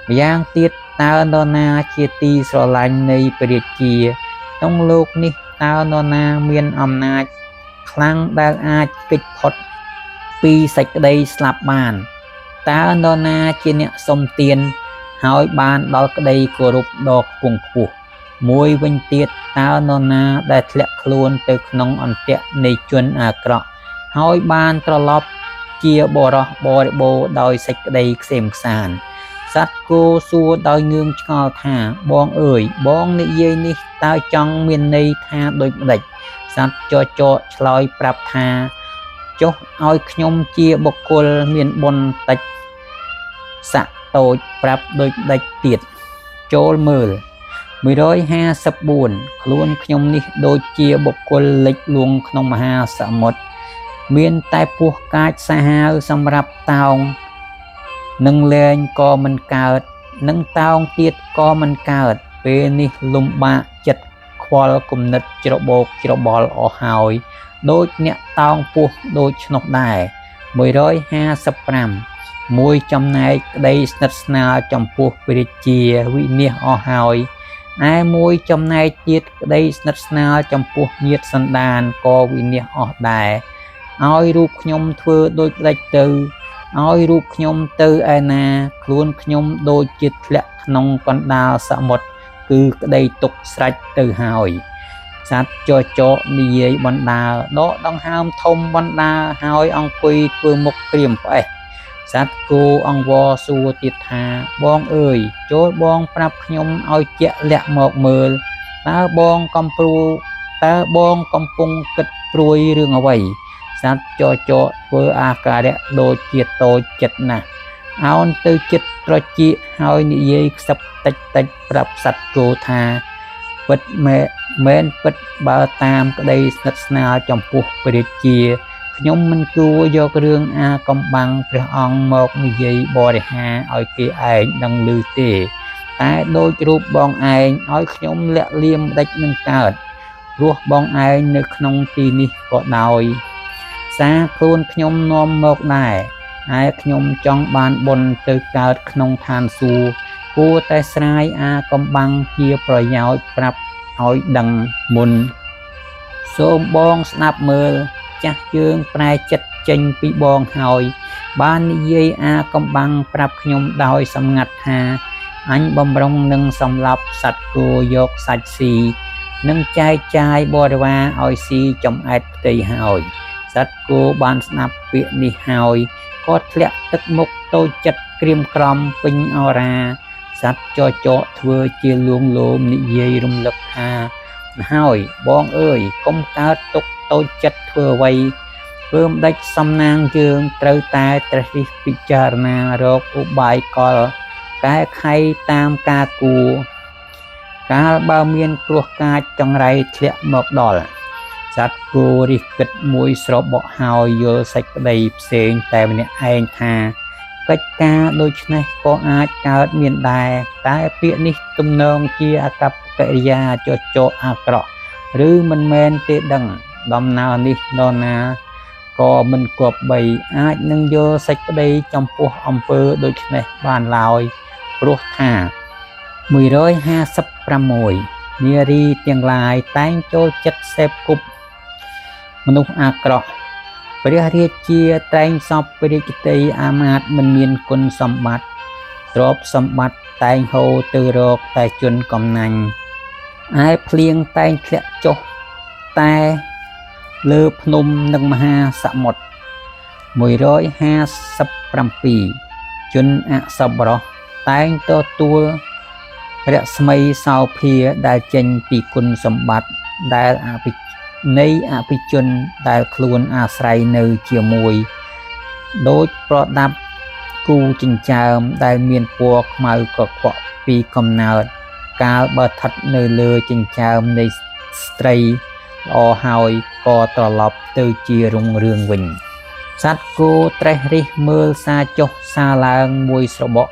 ម្យ៉ាងទៀត តើនរណាជាទីស្រឡាញ់នៃព្រះរាជាក្នុងលោកនេះតើនរណាមានអំណាចខ្លាំងដែលអាចគេចផុតពីសេចក្តីស្លាប់បានតើនរណាជាអ្នកសុំទានហើយបានដល់ក្តីគោរពដ៏ខ្ពង់ខ្ពស់មួយវិញទៀតតើនរណាដែលធ្លាក់ខ្លួនទៅក្នុងអន្ទាក់នៃជនអាក្រក់ហើយបានត្រឡប់ជាបរិសុទ្ធបរិបូរណ៍ដោយសេចក្តីក្សេមក្សាន្តសត្វគោសួរដោយងឿងឆ្ងល់ថាបងអើយបងនិយាយនេះតើចង់មានន័យថាដូចម្ដេចសត្វចចកឆ្លើយប្រាប់ថាចុះឲ្យខ្ញុំជាបុគ្គលមានបុណ្យតិចស័ក្តិតូចប្រាប់ដូចម្ដេចទៀតចូលមើល154ខ្លួនខ្ញុំនេះដូចជាបុគ្គលលិចលួងក្នុងមហាសមុទ្រមានតែពោះកាចសាហាវសម្រាប់តោងនឹងលែងក៏មិនកើតនឹងតោងទៀតក៏មិនកើតពេលនេះលំបាកចិត្តខ្វល់គំនិតច្របូកច្របល់អស់ហើយដូចអ្នកតោងពោះដូចឆ្នោះដែរ155មួយចំណែកក្តីស្និទ្ធស្នាលចំពោះព្រះរាជាវិនាសអស់ហើយឯមួយចំណែកទៀតក្តីស្និទ្ធស្នាលចំពោះញាតិសន្តានក៏វិនាសអស់ដែរឲ្យរូបខ្ញុំធ្វើដូចផ្ដេចទៅឲ្យរូបខ្ញុំទៅឯណាខ្លួនខ្ញុំដូចជាធ្លាក់ក្នុងកណ្ដាលសមុទ្រគឺក្តីទុកស្រេចទៅហើយសត្វចចកនិយាយបណ្ដាដកដង្ហើមធំបណ្ដាហើយអង្គុយធ្វើមុខក្រៀមផ្អេសសត្វគោអង្វរសួរទៀតថាបងអើយចូលបងប្រាប់ខ្ញុំឲ្យជាក់លាក់មកមើលតើបងកំពុងគិតព្រួយរឿងអ្វីសត្វចចកធ្វើអាការៈដូចជាតូចចិត្តណាស់អោនទៅចិត្តត្រចៀកហើយនិយាយខ្សឹបតិចប្រាប់សត្វគោថាពិតមែនពិតបើតាមក្តីស្និទ្ធស្នាលចំពោះព្រះរាជាខ្ញុំមិនគួរយករឿងអាកំបាំងព្រះអង្គមកនិយាយបរិហាឲ្យគេឯងដឹងឮទេតែដូចរូបបងឯងឲ្យខ្ញុំលាក់លៀមដេចនឹងកើតព្រោះបងឯងនៅក្នុងទីនេះក៏ដោយសារខ្លួនខ្ញុំនាំមកដែរឯខ្ញុំចង់បានបុណ្យទៅកើតក្នុងឋានសួគ៌គួរតែស្រាយអាកំបាំងជាប្រយោជន៍ប្រាប់ឲ្យដឹងមុនសូមបងស្ដាប់មើលចាស់យើងប្រែចិត្តចេញពីបងហើយបាននិយាយអាកំបាំងប្រាប់ខ្ញុំដោយសម្ងាត់ថាអញបំរុងនឹងសម្លាប់សត្វគោយកសាច់ស៊ីនឹងចែកចាយបរិវារឲ្យស៊ីចំអែតផ្ទៃហើយសត្វគោបានស្ដាប់ពាក្យនេះហើយក៏ធ្លាក់ទឹកមុខតូចចិត្តក្រៀមក្រំពេញអរាសត្វចចកធ្វើជាលួងលោមនិយាយរំលឹកថាហើយបងអើយកុំកើតទុកតូចចិត្តធ្វើអ្វីធ្វើម្ដេចសំណាងយើងត្រូវតែត្រិះរិះពិចារណារកឧបាយកលកែខៃតាមការគួរកាលបើមានគ្រោះកាចចង្រៃធ្លាក់មកដល់សត្វគោរិះគិតមួយស្របក់ហើយយល់សេចក្តីផ្សេងតែម្នាក់ឯងថាកិច្ចការដូចនេះក៏អាចកើតមានដែរតែពាក្យនេះទំនងជាអកប្បកិរិយាចចកអាក្រក់ឬមិនមែនទេដឹងដំណើរនេះនរណាក៏មិនគប្បីអាចនឹងយល់សេចក្តីចំពោះអំពើដូចនេះបានឡើយព្រោះថា156នារីទាំងឡាយតែងចូលចិត្តសេពគប់មនុស្សអាក្រក់ព្រះរាជាតែងសពព្រះរាជតីអាមាត្យមិនមានគុណសម្បត្តិទ្រព្យសម្បត្តិតែងហូរទៅរកតែជនកំណាញ់ឯភ្លៀងតែងធ្លាក់ចុះតែលើភ្នំនិងមហាសមុទ្រ157ជនអសប្បុរសតែងទទួលរស្មីសោភាដែលចេញពីគុណសម្បត្តិដែលនៃអភិជនដែលខ្លួនអាស្រ័យនៅជាមួយដូចប្រដាប់គូចិញ្ចើមដែលមានពណ៌ខ្មៅកខ្វក់ពីកំណើតកាលបើស្ថិតនៅលើចិញ្ចើមនៃស្ត្រីល្អហើយក៏ត្រឡប់ទៅជារុងរឿងវិញសត្វគោត្រេះរិះមើលសាចុះសាឡើងមួយស្របក់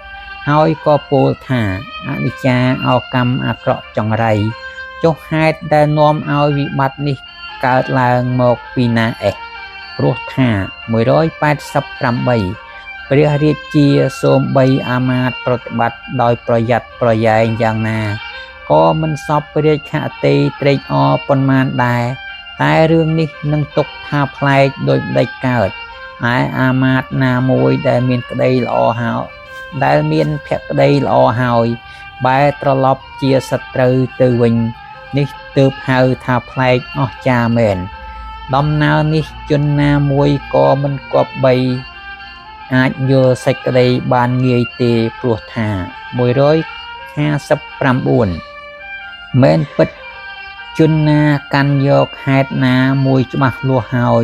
ហើយក៏ពោលថាអនិច្ចាអោកម្មអាក្រក់ចង្រៃចុះហេតុដែលនាំឲ្យវិបត្តិនេះកើតឡើងមកពីណាព្រោះថា188 ព្រះរាជាសូមបីអាមាត្យប្រតិបត្តិដោយប្រយ័ត្នប្រយែងយ៉ាងណាក៏មិនសពរាជខតិត្រេកអរប៉ុន្មានដែរតែរឿងនេះនឹងទុកថាប្លែកដោយម្ដេចកើតឯអាមាត្យណាមួយដែលមានក្តីល្អហើយដែលមានភក្តីល្អហើយបែរត្រឡប់ជាសត្រូវទៅវិញនេះទើបហៅថាប្លែកអស្ចារ្យមែនដំណើរនេះជនណាមួយក៏មិនគប្បីអាចយល់សេចក្តីបានងាយទេព្រោះថា159មែនពិតជនណាកាន់យកហេតុណាមួយច្បាស់លាស់ហើយ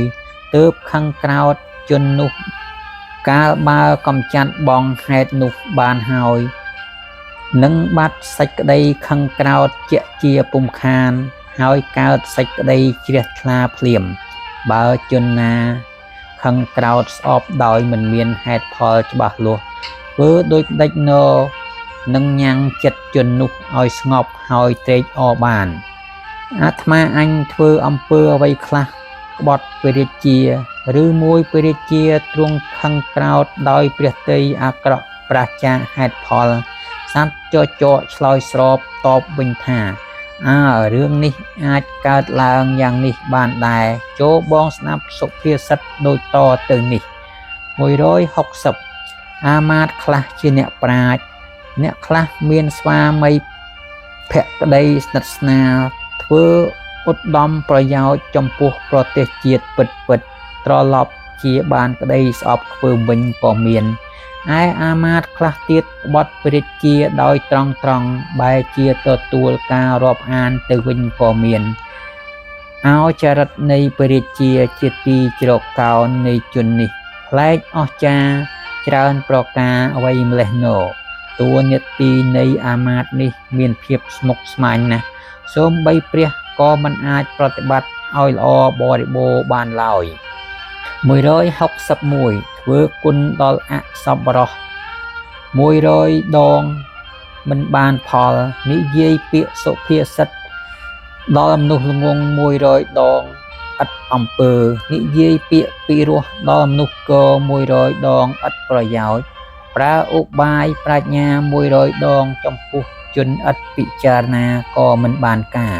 ទើបខឹងក្រោធជននោះកាលបើកំចាត់បងហេតុនោះបានហើយនឹងបាត់សេចក្តីខឹងក្រោធជាជាពុំខានហើយកើតសេចក្តីជ្រះថ្លាភ្លាមបើជនណាខឹងក្រោធស្អប់ដោយមិនមានហេតុផលច្បាស់លាស់ធ្វើដូចដេចណោនឹងញ៉ាំងចិត្តជននោះឲ្យស្ងប់ហើយត្រេកអរបានអាត្មាអញធ្វើអំពើអ្វីខ្លះក្បត់ព្រះរាជាឬមួយព្រះរាជាទ្រង់ខឹងក្រោធដោយព្រះទ័យអាក្រក់ប្រាសចាកហេតុផលសត្វចចកឆ្លើយស្របតបវិញថារឿងនេះអាចកើតឡើងយ៉ាងនេះបានដែរចូលបងស្ដាប់សុភាសិតដូចតទៅនេះ160អាមាត្យខ្លះជាអ្នកប្រាជ្ញអ្នកខ្លះមានស្វាមីភក្តីស្និទ្ធស្នាលធ្វើឧត្តមប្រយោជន៍ចំពោះប្រទេសជាតិពិតត្រឡប់ជាបានក្តីស្អប់ខ្ពើមវិញក៏មានឯអាមាត្យខ្លះទៀតក្បត់ព្រះរាជាដោយត្រង់បែរជាទទួលការរាប់អានទៅវិញក៏មានអោចរិតនៃព្រះរាជាជាទីជ្រកកោននៃជននេះប្លែកអស្ចារ្យច្រើនប្រការអ្វីម្លេះណូតួនាទីនៃអាមាត្យនេះមានភាពស្មុគស្មាញណាស់សូម្បីព្រះក៏មិនអាចប្រតិបត្តិឲ្យល្អបរិបូរណ៍បានឡើយ161ធ្វើគុណដល់អសប្បុរស100ដងមិនបានផលនិយាយពាក្យសុភាសិតដល់មនុស្សល្ងង100ដងឥតអំពើនិយាយពាក្យពីរោះដល់មនុស្សក100ដងឥតប្រយោជន៍ប្រើឧបាយប្រាជ្ញា100ដងចំពោះជនឥតពិចារណាក៏មិនបានការ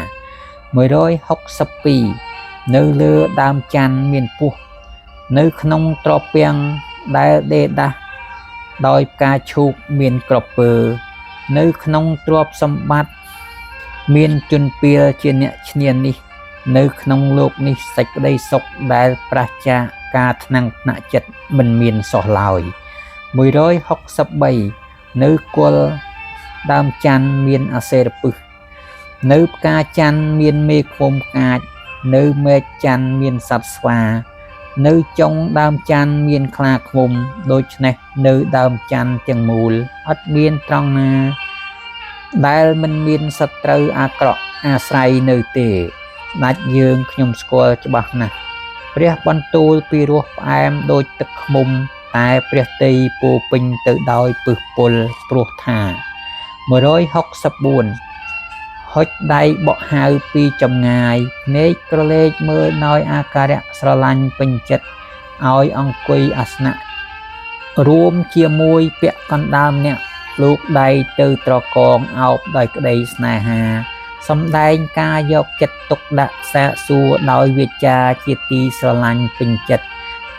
162នៅលើដើមច័ន្ទមានពស់នៅក្នុងត្រពាំងដែលដេដាស់ដោយផ្កាឈូកមានក្រពើនៅក្នុងទ្រព្យសម្បត្តិមានជនពាលជាអ្នកឈ្នានីសនៅក្នុងលោកនេះសេចក្តីសុខដែលប្រឆាការថ្នាំងថ្នាក់ចិត្តមិនមានសោះឡើយ163នៅគល់ដើមច័ន្ទមានអសេរពឹសនៅផ្កាច័ន្ទមានមេឃុំកាចនៅមែកច័ន្ទមានសត្វស្វានៅចុងដើមច័ន្ទមានខ្លាឃ្មុំដូច្នេះនៅដើមច័ន្ទទាំងមូលអត់មានត្រង់ណាដែលមិនមានសត្រូវអាក្រក់អាស្រ័យនៅទេស្ដេចយើងខ្ញុំស្គាល់ច្បាស់ណាស់ព្រះបន្ទូលពីរោះផ្អែមដូចទឹកឃ្មុំតែព្រះទ័យពោពេញទៅដោយពឹសពុលព្រោះថា164ហុចដៃបក់ហៅពីចម្ងាយភ្នែកក្រឡេកមើលដោយអាការៈស្រឡាញ់ពេញចិត្តឲ្យអង្គុយអាសនៈរួមជាមួយពាក់កណ្ដាលអ្នកលោកដៃទៅត្រកងអោបដោយក្តីស្នេហាសម្ដែងការយកចិត្តទុកដាក់សាកសួរដោយវាចាជាទីស្រឡាញ់ពេញចិត្ត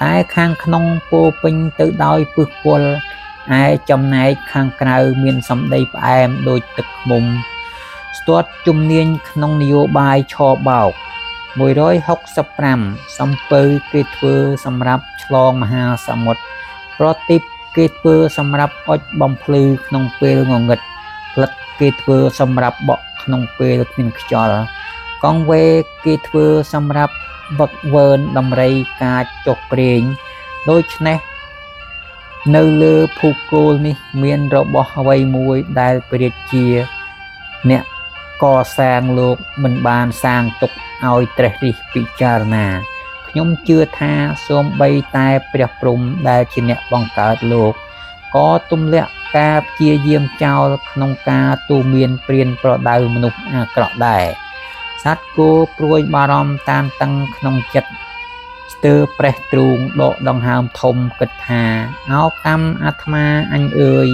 តែខាងក្នុងពោពេញទៅដោយពឹសពុលឯចំណែកខាងក្រៅមានសម្ដីផ្អែមដូចទឹកឃ្មុំស្ទាត់ជំនាញក្នុងនយោបាយឆបោក165សំពៅគេធ្វើសម្រាប់ឆ្លងមហាសមុទ្រប្រទីបគេធ្វើសម្រាប់អុជបំភ្លឺក្នុងពេលងងឹតផ្លិតគេធ្វើសម្រាប់បក់ក្នុងពេលគ្មានខ្យល់កង់វេគេធ្វើសម្រាប់វឹកវើនដំរីកាចចុះព្រេងដូច្នេះនៅលើភូគោលនេះមានរបស់អ្វីមួយដែលព្រះរាជាអ្នកកសាងលោកមិនបានសាងទុកឲ្យត្រេះរិះពិចារណាខ្ញុំជឿថាសូម្បីតែព្រះព្រហ្មដែលជាអ្នកបង្កើតលោកក៏ទម្លាក់ការព្យាយាមចោលក្នុងការទូមានព្រានប្រដៅមនុស្សអាក្រក់ដែរសត្វគោព្រួយបារម្ភតានតឹងក្នុងចិត្ត ស្ទើរប្រេះទ្រូងដកដង្ហើមធំគិតថាអោកម្មអាត្មាអញអើយ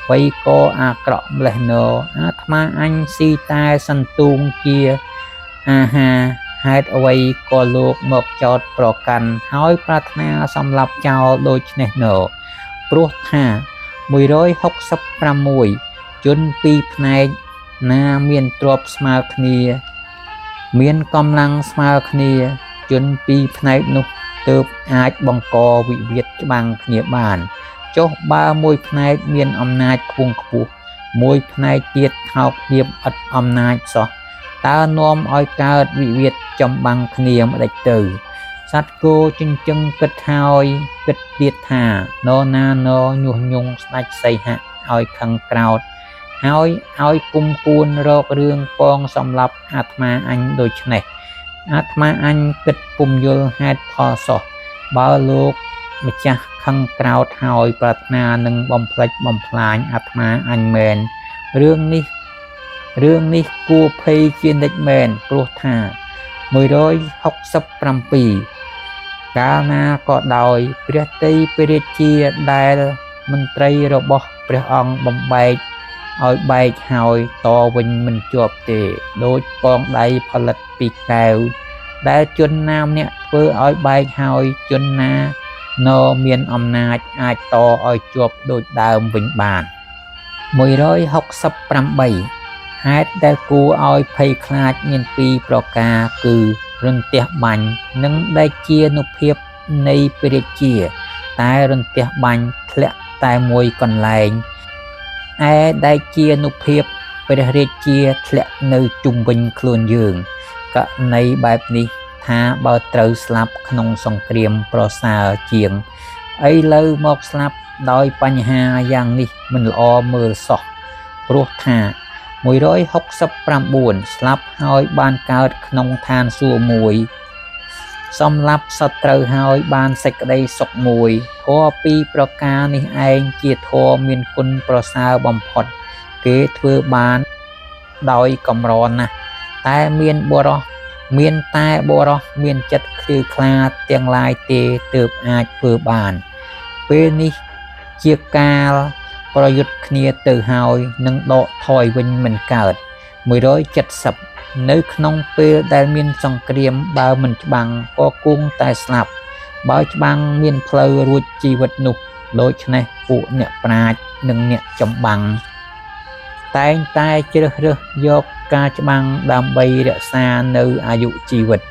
វ័យក៏អាក្រក់ម្លេះណោអាត្មាអញស៊ីតែសន្ទូងជាអាហារហេតុអ្វីក៏លោកមកចោតប្រកាន់ហើយប្រាថ្នាសម្លាប់ចោលដូចនេះណោព្រោះថា166ជនពីរផ្នែកណាមានទ្រព្យស្មើគ្នាមានកម្លាំងស្មើគ្នាជនពីរផ្នែកនោះទើបអាចបង្កវិវាទច្បាំងគ្នាបានចុះបើមួយផ្នែកមានអំណាចខ្ពង់ខ្ពស់មួយផ្នែកទៀតថោកទាបឥតអំណាចសោះតើនាំឲ្យកើតវិវាទចម្បាំងគ្នាម្ដេចទៅសត្វគោចិញ្ចឹងគិតហើយគិតទៀតថានរណានរញុះញង់ស្ដេចសីហៈឲ្យខឹងក្រោធហើយឲ្យគុំគួនរករឿងពងសម្លាប់អាត្មាអញដូច្នេះអាត្មាអញគិតពុំយល់ហេតុផលសោះបើលោកម្ចាស់ខឹងក្រោធហើយប្រាថ្នានឹងបំផ្លិចបំផ្លាញអាត្មាអញមែនរឿងនេះគួរភ័យជានិច្ចមែនព្រោះថា167កាលណាក៏ដោយព្រះតីព្រះរាជាដែលមន្ត្រីរបស់ព្រះអង្គបំបែកឲ្យបែកហើយតវិញមិនជាប់ទេដូចកងដៃផលិតពីកែវដែលជនណាម្នាក់ធ្វើឲ្យបែកហើយជនណានៅមានអំណាចអាចតឲ្យជាប់ដូចដើមវិញបាន168ហេតុដែលគួរឲ្យភ័យខ្លាចមានពីរប្រការគឺរន្ទះបាញ់និងដេកជានុភាពនៃព្រះរាជាតែរន្ទះបាញ់ធ្លាក់តែមួយកន្លែងឯដេកជានុភាពព្រះរាជាធ្លាក់នៅជុំវិញខ្លួនយើងករណីបែបនេះថាបើត្រូវស្លាប់ក្នុងសង្គ្រាមប្រសើរជាងឥឡូវមកស្លាប់ដោយបញ្ហាយ៉ាងនេះមិនល្អមើលសោះព្រោះថា169ស្លាប់ហើយបានកើតក្នុងឋានសួគ៌មួយសម្លាប់សត្រូវហើយបានសេចក្តីសុខមួយធម៌ពីរប្រការនេះឯងជាធម៌មានគុណប្រសើរបំផុតគេធ្វើបានដោយកម្រណាស់តែមានបុរសមានចិត្តខ្ជិលខ្លាទាំងឡាយទេទើបអាចធ្វើបានពេលនេះជាកាលប្រយុទ្ធគ្នាទៅហើយនឹងដកថយវិញមិនកើត170នៅក្នុងពេលដែលមានសង្គ្រាមបើមិនច្បាំងក៏គង់តែស្លាប់បើច្បាំងមានផ្លូវរួចជីវិតនោះដូច្នេះពួកអ្នកប្រាជ្ញនិងអ្នកចម្បាំងតែងតែជ្រើសរើសយកការច្បាំងដើម្បីរក្សានៅអាយុជីវិត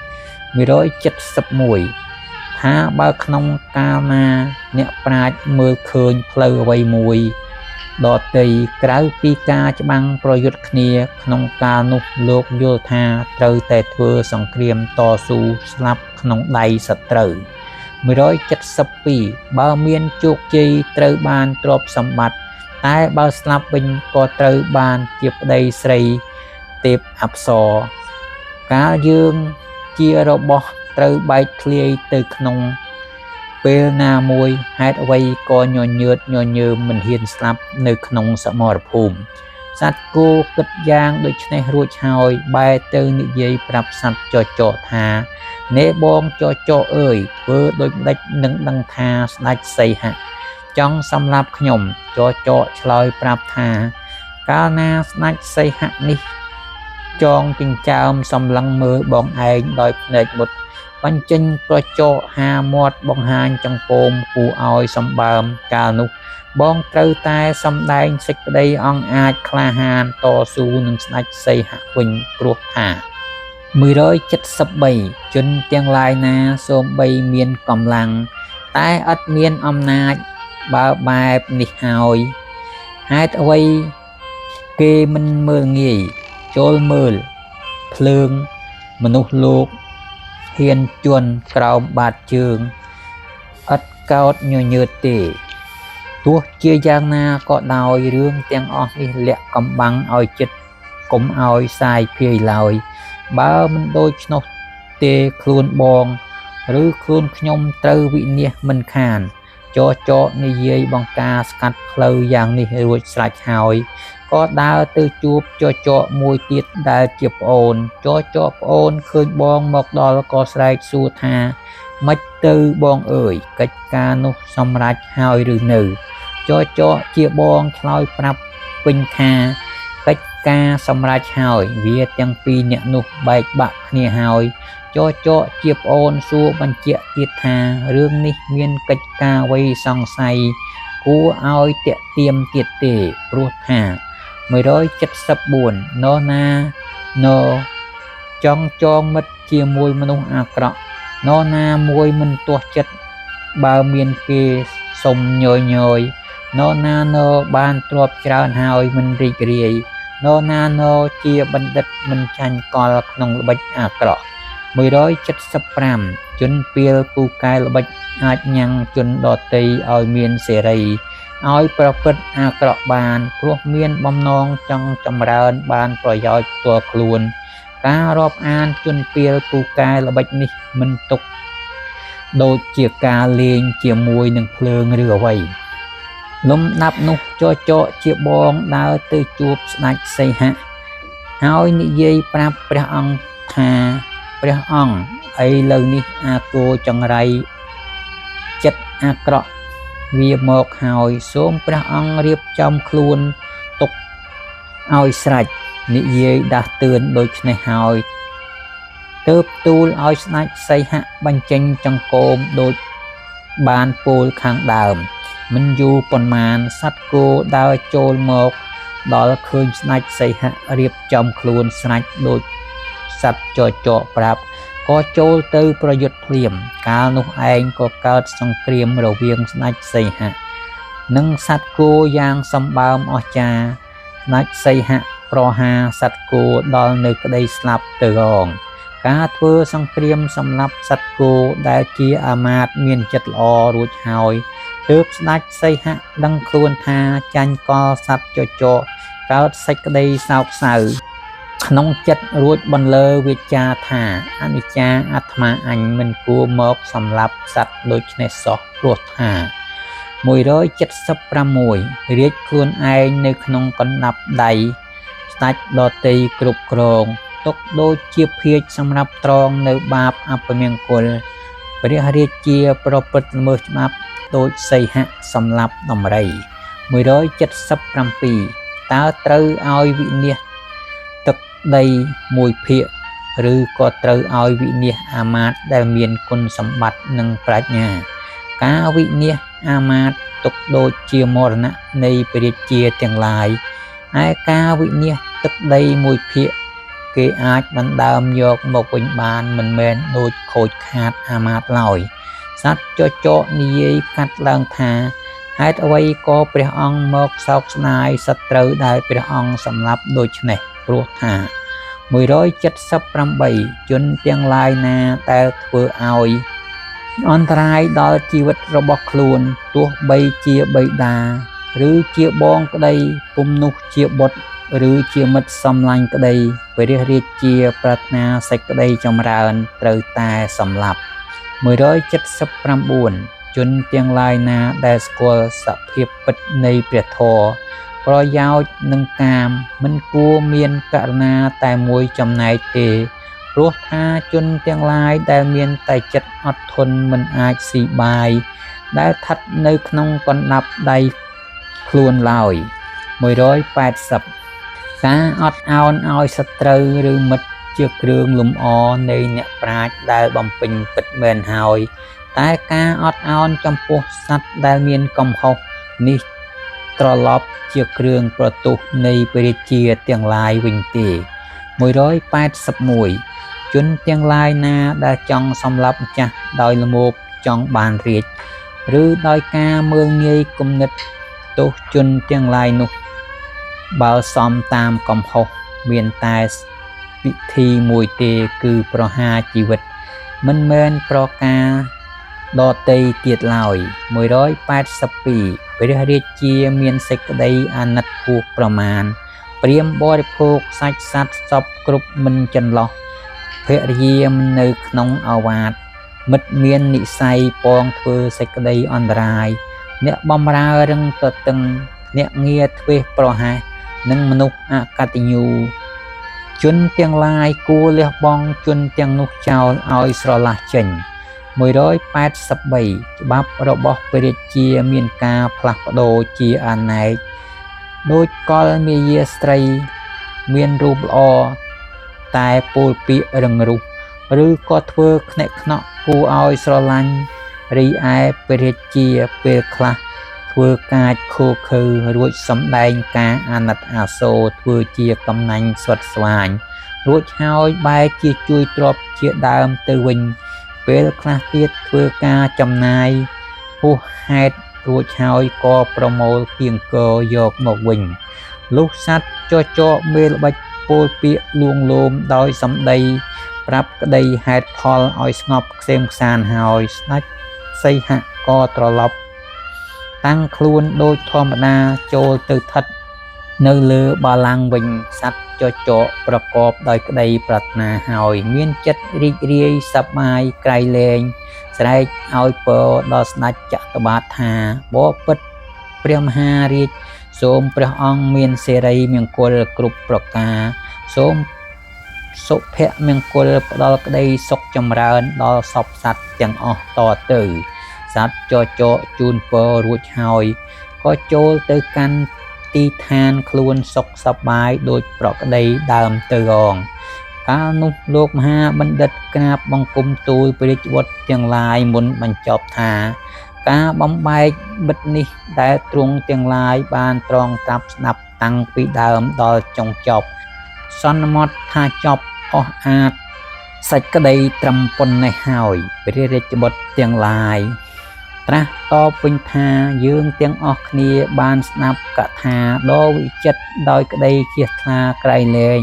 171ថាបើក្នុងកាលណាអ្នកប្រាជ្ញមើលឃើញផ្លូវអ្វីមួយដទៃក្រៅពីការច្បាំងប្រយុទ្ធគ្នាក្នុងកាលនោះលោកយល់ថាត្រូវតែធ្វើសង្គ្រាមតស៊ូស្លាប់ក្នុងដៃសត្រូវ172បើមានជោគជ័យត្រូវបានទ្រព្យសម្បត្តិតែបើស្លាប់វិញក៏ត្រូវបានជាប្តីស្រីទេពអប្សរកាលយើងជារបស់ត្រូវបែកធ្លាយទៅក្នុងពេលណាមួយហេតុអ្វីក៏ញញើតញញើមមិនហ៊ានស្លាប់នៅក្នុងសមរភូមិសត្វគោគិតយ៉ាងដូចនេះរួចហើយបែរទៅនិយាយប្រាប់សត្វចចកថានេបងចចកអើយធ្វើដូចម្ដេចនឹងដឹងថាស្ដេចសីហៈចង់សម្លាប់ខ្ញុំចចកឆ្លើយប្រាប់ថាកាលណាស្ដេចសីហៈនេះចងចិញ្ចើមសម្លឹងមើលបងឯងដោយភ្នែកមុតបញ្ចេញក្រចកហាមាត់បង្ហាញចង្កូមគួរឲ្យសម្បើមកាលនោះបងត្រូវតែសម្ដែងសេចក្តីអង្អាចក្លាហានតស៊ូនឹងស្ដេចសីហៈវិញព្រោះថា173ជនទាំងឡាយណាសូម្បីមានកម្លាំងតែឥតមានអំណាចបើបែបនេះហើយហេតុអ្វីគេមិនមើលងាយចូលមើលភ្លើងមនុស្សលោកហ៊ានជន់ក្រោមបាតជើងឥតកោតញញើតទេទោះជាយ៉ាងណាក៏ដោយរឿងទាំងអស់នេះលាក់កំបាំងឲ្យចិត្តកុំឲ្យសាយភាយឡើយបើមិនដូច្នោះទេខ្លួនបងឬខ្លួនខ្ញុំត្រូវវិនាសមិនខានចចកនិយាយបង្ការស្កាត់ផ្លូវយ៉ាងនេះរួចស្រេចហើយក៏ដើរទៅជួបចចកមួយទៀតដែលជាប្អូនចចកប្អូនឃើញបងមកដល់ក៏ស្រែកសួរថា មិនទៅបងអើយកិច្ចការនោះសម្រេចហើយឬនៅចជាបងឆ្លើយប្រាប់វិញថាកិច្ចការសម្រេចហើយវាទាំងពីរអ្នកនោះបែកបាក់គ្នាហើយចជាប្អូនសួរបញ្ជាក់ទៀតថារឿងនេះមានកិច្ចការអ្វីសង្ស័យគួរឲ្យតាក់ទាមទៀតទេព្រោះថា174នោះណាណចង់ចងមិត្តជាមួយមនុស្សអាក្រក់នរណាមួយមិនទាស់ចិត្តបើមានគេសុំញយនរណាណបានទ្រព្យច្រើនហើយមិនរីករាយនរណាណជាបណ្ឌិតមិនចាញ់កលក្នុងល្បិចអាក្រក់175ជនពាលពូកែល្បិចអាចញ៉ាំងជនដតីឲ្យមានសេរីឲ្យប្រព្រឹត្តអាក្រក់បានព្រោះមានបំណងចង់ចម្រើនបានប្រយោជន៍ផ្ទាល់ខ្លួនការរាប់អានជនពាលពូកែល្បិចនេះមិនទុកដូចជាការលេងជាមួយនឹងភ្លើងឬអ្វីលំដាប់នោះជាបងដើរទៅជួបស្ដេចសីហៈហើយនិយាយប្រាប់ព្រះអង្គថាព្រះអង្គឥឡូវនេះអាគោចង្រៃចិត្តអាក្រក់វាមកហើយសូមព្រះអង្គរៀបចំខ្លួនទុកឲ្យស្រេចនិយាយដាស់តឿនដូចនេះហើយទើបទូលឲ្យស្ដេចសីហៈបញ្ចេញចង្កូមដូចបានពោលខាងដើមមិនយូរប៉ុន្មានសត្វគោដើរចូលមកដល់ឃើញស្ដេចសីហៈរៀបចំខ្លួនស្រេចដូចសត្វចប្រាប់ក៏ចូលទៅប្រយុទ្ធភ្លាមកាលនោះឯងក៏កើតសង្គ្រាមរវាងស្ដេចសីហៈនិងសត្វគោយ៉ាងសម្បើមអស្ចារ្យស្ដេចសីហៈប្រហារសត្វគោដល់នៅក្តីស្លាប់ទៅរងការធ្វើសង្គ្រាមសម្រាប់សត្វគោដែលជាអាមាត្យមានចិត្តល្អរួចហើយទើបស្ដេចសីហៈដឹងខ្លួនថាចាញ់កលសត្វកើតសេចក្តីសោកសៅក្នុងចិត្តរួចបន្លឺវាចាថាអនិច្ចាអាត្មាអញមិនគួរមកសម្លាប់សត្វដូចនេះសោះព្រោះថា176រាជខ្លួនឯងនៅក្នុងកណ្ដាប់ដៃស្ដេចដតីគ្រប់គ្រងទុកដូចជាភាជសម្រាប់ត្រងនៅបាបអពមង្គលព្រះរាជាប្រព្រឹត្តល្មើសច្បាប់ដូចសីហៈសម្លាប់ដំរី177តើត្រូវឲ្យវិនិច្ឆ័យទឹកដីមួយភាគឬក៏ត្រូវឲ្យវិនិច្ឆ័យអាមាត្យដែលមានគុណសម្បត្តិនិងប្រាជ្ញាការវិនិច្ឆ័យអាមាត្យទុកដូចជាមរណៈនៃព្រះរាជាទាំងឡាយឯការវិនិច្ឆ័យទឹកដីមួយភាគគេអាចដណ្ដើមយកមកវិញបានមិនមែនដូចខូចខាតអាមាត្យឡើយសត្វនិយាយកាត់ឡើងថាហេតុអ្វីក៏ព្រះអង្គមកសោកស្ដាយសត្រូវដែលព្រះអង្គសម្លាប់ដូច្នេះព្រោះថា178ជនទាំងឡាយណាដែលធ្វើឲ្យអន្តរាយដល់ជីវិតរបស់ខ្លួនទោះបីជាបិតាឬជាបងក្តីពុំនោះជាបុត្រឬជាមិត្តសំឡាញ់ក្តីព្រះរាជាប្រាថ្នាសេចក្តីចម្រើនត្រូវតែសម្លាប់179ជនទាំងឡាយណាដែលស្គាល់សភាពពិតនៃព្រះធម៌ប្រយោជន៍និងកាមមិនគួរមានករណាតែមួយចំណែកទេព្រោះថាជនទាំងឡាយដែលមានតែចិត្តអត់ធន់មិនអាចស៊ីបាយដែលស្ថិតនៅក្នុងកណ្ដាប់ដៃខ្លួនឡើយ180ការអត់ឱនឲ្យសត្រូវឬមិត្តជាគ្រឿងលំអនៃអ្នកប្រាជ្ញដែលបំពេញពិតមែនហើយតែការអត់ឱនចំពោះសត្វដែលមានកំហុសនេះត្រឡប់ជាគ្រឿងប្រទោសនៃព្រះរាជាទាំងឡាយវិញទេ181ជនទាំងឡាយណាដែលចង់សម្លាប់ម្ចាស់ដោយលមោបចង់បានរាជឬដោយការមើលងាយគំនិតទោសជនទាំងឡាយនោះបើសមតាមកំហុសមានតែវិធីមួយទេគឺប្រហារជីវិតមិនមែនប្រការដតីទៀតឡើយ182ព្រះរាជាមានសេចក្តីអាណិតហួសប្រមាណព្រាហ្មណ៍បរិភោគសាច់សត្វសពគ្រប់មិនចន្លោះភរិយាមិននៅក្នុងអាវាតមិត្តមាននិស័យពងធ្វើសេចក្តីអន្តរាយអ្នកបំរើរឹងទទឹងអ្នកងារធ្វេសប្រហែសនិងមនុស្សអកតញ្ញូជនទាំងឡាយគួរលះបង់ជនទាំងនោះចោលឲ្យស្រឡះចេញ 183ច្បាប់របស់ព្រះរាជាមានការផ្លាស់ប្ដូរជាអនេកដូចកលមាយាស្ត្រីមានរូបល្អតែពោលពាក្យរឹងរូសឬក៏ធ្វើខ្នេកខ្នក់គួរឲ្យស្រឡាញ់រីឯព្រះរាជាពេលខ្លះធ្វើកាចខូខើរួចសម្ដែងការអាណិតអាសូរធ្វើជាកំណាញ់ស្វិតស្វាញរួចហើយបែរជាជួយទ្រព្យជាដើមទៅវិញពេលខ្លះទៀតធ្វើការចំណាយហួសហេតុរួចហើយក៏ប្រមូលគៀងគរយកមកវិញលុះសัตว์ចចកមេល្បិចពោលពាក្យលួងលោមដោយសម្ដីប្រាប់ក្តីហេតុផលឲ្យស្ងប់ខ្សែមខ្សានហើយស្ដេចសីហៈក៏ត្រឡប់តាំងខ្លួនដូចធម្មតាចូលទៅស្ថិតនៅលើបល្ល័ង្កវិញសត្វចចកប្រកបដោយក្តីប្រាថ្នាហើយមានចិត្តរីករាយសប្បាយក្រៃលែងស្រែកឲ្យពរដល់ស្ដេចចតុបាទថាបពិតព្រះមហារាជសូមព្រះអង្គមានសិរីមង្គលគ្រប់ប្រការសូមសុភមង្គលផ្ដល់ក្តីសុខចម្រើនដល់សពសត្វទាំងអស់តទៅសត្វចចកជូនពររួចហើយក៏ចូលទៅកាន់ទីឋានខ្លួនសុខសប្បាយដូចប្រក្តីដើមទៅរងកាលនោះលោកមហាបណ្ឌិតក្រាបបង្គំទូលព្រះរាជបុត្រទាំងឡាយមុនបញ្ចប់ថាការបំបែកមិត្តនេះដែលទ្រង់ទាំងឡាយបានត្រងត្រាប់ស្ដាប់តាំងពីដើមដល់ចុងចប់សន្មតថាចប់អស់អាចសេចក្តីត្រឹមប៉ុណ្ណេះហើយព្រះរាជបុត្រទាំងឡាយត្រាស់តបវិញថាយើងទាំងអស់គ្នាបានស្ដាប់កថាដ៏វិចិត្រដោយក្តីជ្រះថ្លាក្រៃលែង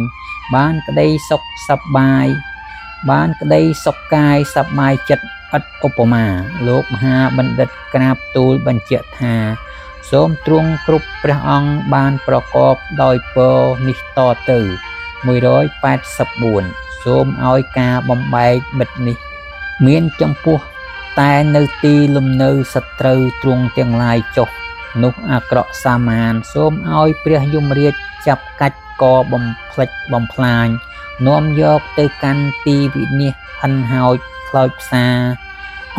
បានក្តីសុខសប្បាយបានក្តីសុខកាយសប្បាយចិត្តឥតឧបមាលោកមហាបណ្ឌិតក្រាបទូលបញ្ជាក់ថាសូមទ្រង់គ្រប់ព្រះអង្គបានប្រកបដោយពរនេះតទៅ184សូមឲ្យការបំបែកមិត្តនេះមានចំពោះតែនៅទីលំនៅសត្រូវទ្រង់ទាំងឡាយចុះនោះអាក្រក់សាមានសូមឲ្យព្រះយមរាជចាប់កាច់កបំផ្លិចបំផ្លាញនាំយកទៅកាន់ទីវិនិច្ឆ័យហិនហោចខ្លោចផ្សា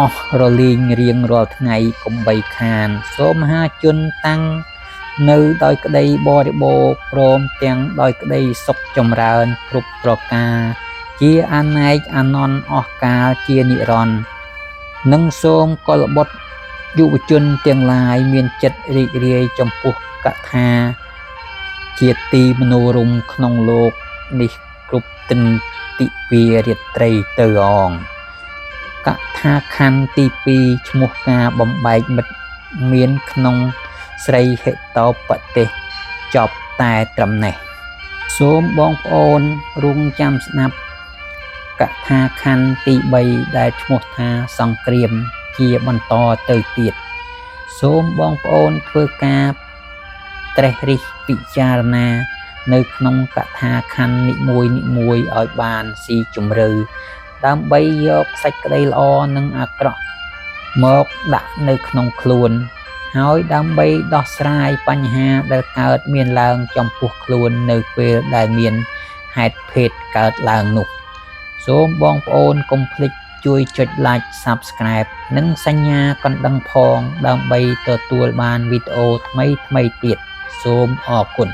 អស់រលីងរៀងរាល់ថ្ងៃកុំបីខានសូមមហាជនតាំងនៅដោយក្តីបរិបូរណ៍ព្រមទាំងដោយក្តីសុខចម្រើនគ្រប់ប្រការជាអនេកអានន្ទអស់កាលជានិរន្តរ៍និងសូមកុលបុត្រយុវជនទាំងឡាយមានចិត្តរីករាយចំពោះកថាជាទីមនោរម្យក្នុងលោកនេះគ្រប់ទិនតិពារាត្រីទៅអងកថាខណ្ឌទី2ឈ្មោះការបំបែកមិត្តមានក្នុងស្រីហេតោបទេសចប់តែត្រឹមនេះសូមបងប្អូនរងចាំស្ដាប់កថាខណ្ឌទី3ដែលឈ្មោះថាសង្គ្រាមជាបន្តទៅទៀតសូមបងប្អូនធ្វើការត្រេះរិះពិចារណានៅក្នុងកថាខណ្ឌនីមួយឲ្យបានស៊ីជម្រៅដើម្បីយកសេចក្តីល្អនិងអាក្រក់មកដាក់នៅក្នុងខ្លួនហើយដើម្បីដោះស្រាយបញ្ហាដែលកើតមានឡើងចំពោះខ្លួននៅពេលដែលមានហេតុភេទកើតឡើងនោះសូមបងប្អូនកុំភ្លេចជួយចុច like subscribe និងសញ្ញាកណ្ដឹងផងដើម្បីទទួលបានវីដេអូថ្មីទៀតសូមអរគុណ